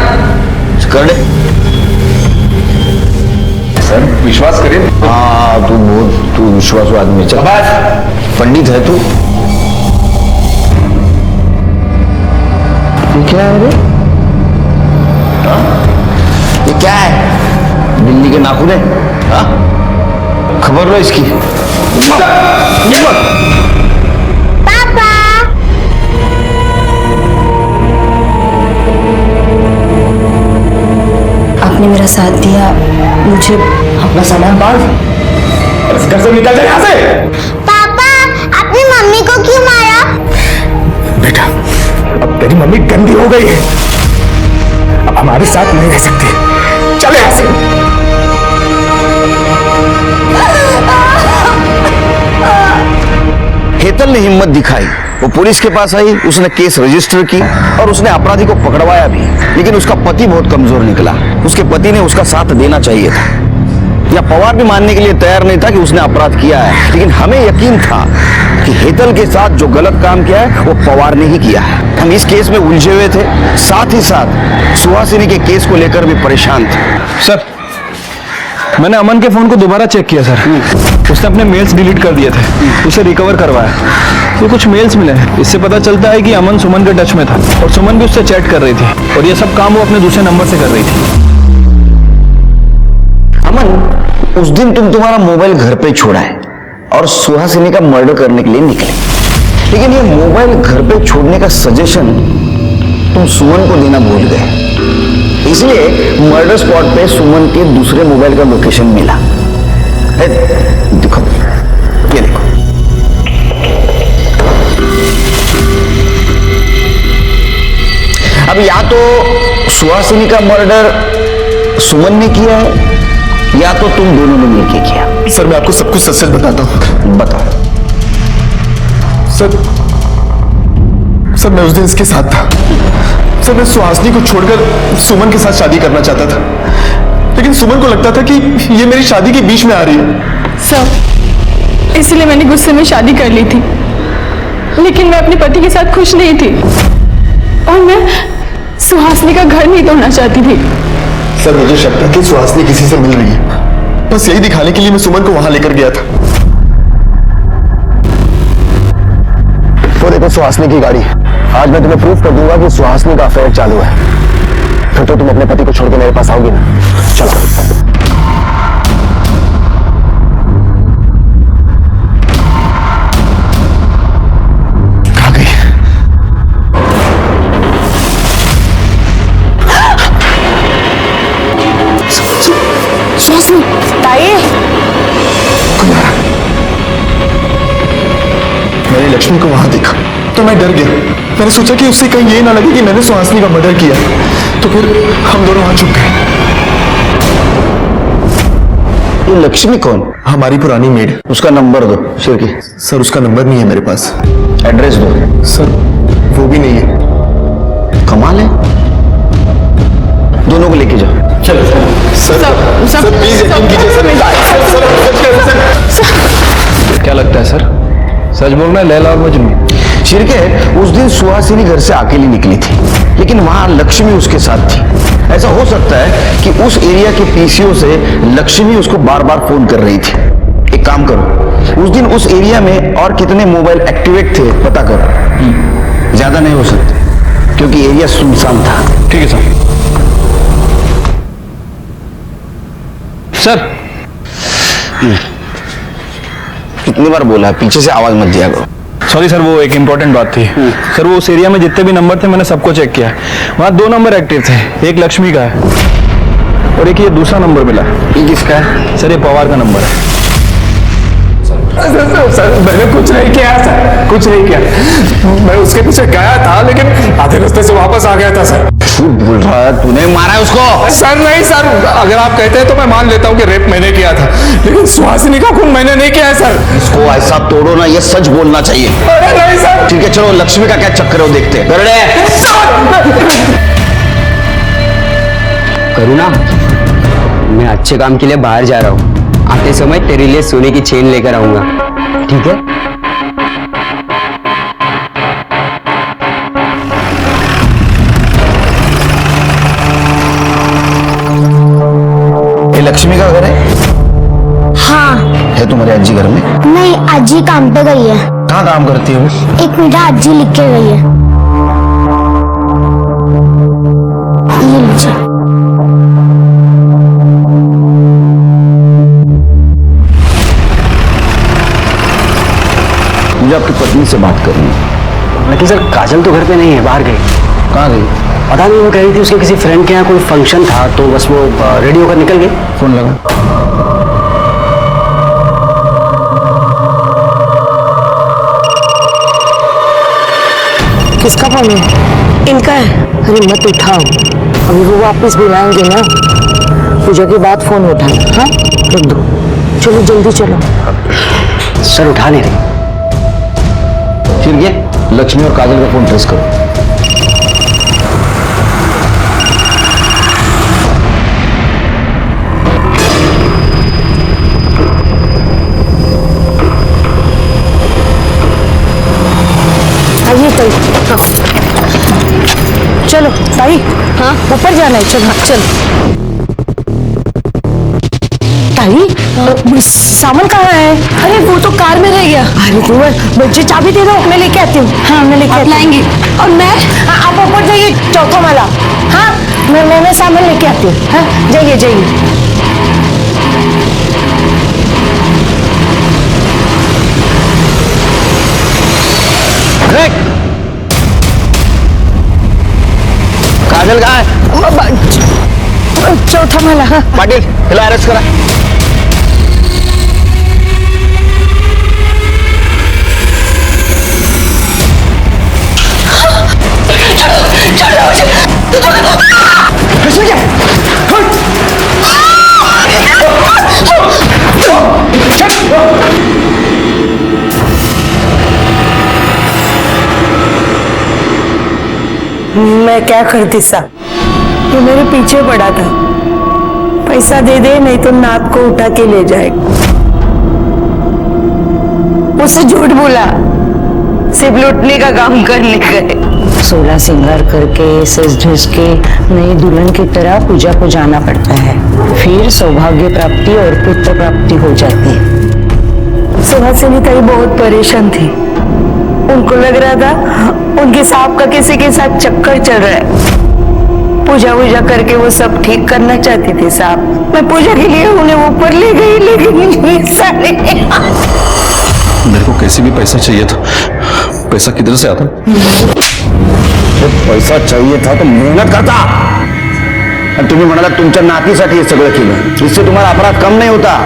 कर ले। सर, विश्वास करिए। हाँ, तू विश्वासु आदमी है। चल, पंडित है तू। ये क्या है रे? हाँ? ये क्या है? बिल्ली के नाखून है? हाँ? खबर लो इसकी। पापा, आपने मेरा साथ दिया, मुझे अपना सामान बांध घर से निकल जाए यहाँ से। पापा, अपनी मम्मी को क्यों मारा? बेटा, अब तेरी मम्मी गंदी हो गई है, अब हमारे साथ नहीं रह सकती। चले यहाँ से। हेतल ने हिम्मत दिखाई, वो पुलिस के पास आई, उसने केस रजिस्टर की और उसने अपराधी को पकड़वाया भी। लेकिन उसका पति बहुत कमजोर निकला। उसके पति ने उसका साथ देना चाहिए था, या पवार भी मानने के लिए तैयार नहीं था कि उसने अपराध किया है। लेकिन हमें यकीन था कि हेतल के साथ जो गलत काम किया है वो पवार ने ही किया है। हम इस केस में उलझे हुए थे, साथ ही साथ सुहासिनी के केस को लेकर भी परेशान थे। सर, मैंने अमन के फोन को दोबारा चेक किया सर। उसने अपने मेल्स डिलीट कर दिए थे, उसे रिकवर करवाया। तो कुछ मेल्स मिले हैं, इससे पता चलता है कि अमन सुमन के टच में था और सुमन भी उससे चैट कर रही थी, और ये सब काम वो अपने दूसरे नंबर से कर रही थी। अमन, उस दिन तुम्हारा मोबाइल घर पे छोड़ा है और सुहासिनी का मर्डर करने के लिए निकले, लेकिन ये मोबाइल घर पे छोड़ने का सजेशन तुम सुमन को देना भूल गए। इसलिए मर्डर स्पॉट पे सुमन के दूसरे मोबाइल का लोकेशन मिला। देखो, ये देखो। अब या तो सुहासिनी का मर्डर सुमन ने किया है, या तो तुम दोनों ने मिलकर किया। सर, मैं आपको सब कुछ सच सच बताता हूँ। बताओ। सर, मैं उस दिन इसके साथ था। सर, मैं सुहासिनी को छोड़कर सुमन के साथ शादी करना चाहता था, लेकिन सुमन को लगता था कि ये मेरी शादी के बीच में आ रही है। सर, इसलिए मैंने गुस्से में शादी कर ली थी, लेकिन मैं अपने पति के साथ खुश नहीं थी और मैं सुहासिनी का घर नहीं तोड़ना चाहती थी। सर, मुझे शक था कि सुहासिनी किसी से मिल रही है। बस यही दिखाने के लिए मैं सुमन को वहां लेकर गया था। वो देखो सुहासिनी की गाड़ी। आज मैं तुम्हें प्रूफ कर दूंगा कि सुहासिनी का अफेयर चालू है। फिर तो तुम अपने पति को छोड़ के मेरे पास आओगी ना। चलो। ताई, मैंने लक्ष्मी को वहां देखा तो मैं डर गया। मैंने सोचा कि उससे कहीं ये ना लगे कि मैंने सुहासिनी का मर्डर किया, तो फिर हम दोनों वहां छुप गए। ये लक्ष्मी कौन? हमारी पुरानी मेड। उसका नंबर दो शिरकी। सर उसका नंबर नहीं है मेरे पास। एड्रेस दो। सर वो भी नहीं है। कमाल है, दोनों को लेके जाओ। चलो सर प्लीज यकीन कीजिए सर। क्या लगता है सर, सच बोलना है लैला और मजनू? शिरके, उस दिन सुहासिनी घर से अकेली निकली थी, लेकिन वहां लक्ष्मी उसके साथ थी। ऐसा हो सकता है कि उस एरिया के पीसीओ से लक्ष्मी उसको बार बार फोन कर रही थी। एक काम करो, उस दिन उस एरिया में और कितने मोबाइल एक्टिवेट थे पता करो। ज्यादा नहीं हो सकते क्योंकि एरिया सुनसान था। ठीक है सर। सर कितनी बार बोला है पीछे से आवाज मत दिया करो। सॉरी सर, वो एक इम्पोर्टेंट बात थी। सर वो उस एरिया में जितने भी नंबर थे मैंने सबको चेक किया, वहाँ 2 नंबर एक्टिव थे। एक लक्ष्मी का है और एक ये दूसरा नंबर मिला। ये किसका है? सर ये पवार का नंबर है। सर मैंने कुछ नहीं किया सर, कुछ नहीं किया। मैं उसके पीछे गया था लेकिन आधे रास्ते से वापस आ गया था सर। झूठ बोल रहा है, तूने मारा है उसको? सर नहीं सर, अगर आप कहते हैं तो मैं मान लेता हूँ कि रेप मैंने किया था, लेकिन सुहासिनी का खून मैंने नहीं किया है सर। इसको ऐसा तोड़ो ना, ये सच बोलना चाहिए। अरे नहीं सर। ठीक है चलो, लक्ष्मी का क्या चक्कर है वो देखते हैं। करुणा, मैं अच्छे काम के लिए बाहर जा रहा हूँ। आते समय तेरे लिए सोने की चेन लेकर आऊंगा, ठीक है? ये लक्ष्मी का घर है? हाँ। है तुम्हारी अज्जी घर में? नहीं, अज्जी काम पे गई है। कहाँ काम करती है वो? एक मिनट, अज्जी लिख के गई है। ये लीजिए। मुझे आपकी पत्नी से बात करनी है। लेकिन सर काजल तो घर पे नहीं है, बाहर गई। कहाँ गई? पता नहीं, वो कह रही थी उसके किसी फ्रेंड के यहाँ कोई फंक्शन था तो बस वो रेडी होकर निकल गई। फोन लगा। किसका फोन है? इनका है। अरे मत उठाओ, अभी वो वापस बुलाएंगे ना। पूजा के बाद फोन उठाना। हाँ रख दो, चलो जल्दी चलो। सर उठा नहीं रही। फिर ये लक्ष्मी और काजल का फोन ट्रेस करो। आइए ताई। हाँ। चलो ताई, हाँ ऊपर जाना है। चलो चलो। ताई सामान कहाँ है? अरे वो तो कार में रह गया। अरे कुंवर, मुझे चाबी दे दो, मैं लेके आती हूँ। हाँ मैं लेके आती हूँ। लाएंगी। और मैं? आप ऊपर जाइए, चौथा माला। हाँ मैं सामान लेके आती हूँ। हाँ जाइए जाइए। काजल कहाँ है? चौथा माला। हाँ पाटिल, हिला अरेस्ट करा। मैं क्या करती सा, ये मेरे पीछे पड़ा था। पैसा दे दे नहीं तो नाक को उठा के ले जाए। उसे झूठ बोला, सिर्फ लूटने का काम करने गए। 16 श्रृंगार करके सज धज के नई दुल्हन की तरह पूजा को जाना पड़ता है, फिर सौभाग्य प्राप्ति और पुत्र प्राप्ति हो जाती है। सुहासिनी ताई बहुत परेशान थी। उनको लग रहा था उनके सांप का किसी के साथ चक्कर चल रहा है। पूजा वूजा करके वो सब ठीक करना चाहती थी साहब। मैं पूजा के लिए उन्हें ऊपर ले गई, लेकिन ये सारे मेरे को कैसे भी पैसा चाहिए था। पैसा किधर से आता? पैसा चाहिए था तो मेहनत करता। आणि तुम्ही म्हणाला तुमच्या नातीसाठी हे सगळं केलं, इससे तुम्हारा अपराध कम नहीं होता।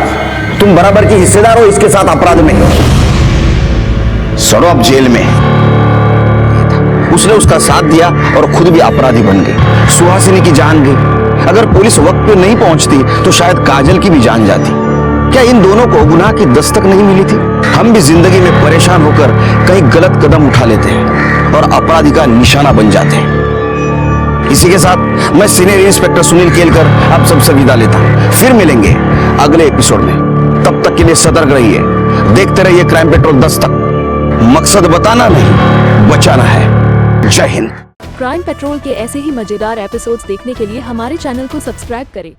तुम बराबर की हिस्सेदार हो इसके साथ अपराध में। सड़ो अब जेल में। उसने उसका साथ दिया और खुद भी अपराधी बन गई। सुहासिनी की जान गई। अगर पुलिस वक्त पे नहीं पहुंचती तो शायद काजल की भी जान जाती। क्या इन दोनों को गुनाह की दस्तक नहीं मिली थी? हम भी जिंदगी में परेशान होकर कहीं गलत कदम उठा लेते हैं और अपराधी का निशाना बन जाते हैं। इसी के साथ मैं सीनियर इंस्पेक्टर सुनील केलकर आप सबसे विदा लेता हूं। फिर मिलेंगे अगले एपिसोड में। तब तक के लिए सतर्क रहिए, देखते रहिए क्राइम पेट्रोल दस्तक। मकसद बताना नहीं, बचाना है। जय हिंद। क्राइम पेट्रोल के ऐसे ही मजेदार एपिसोड्स देखने के लिए हमारे चैनल को सब्सक्राइब करें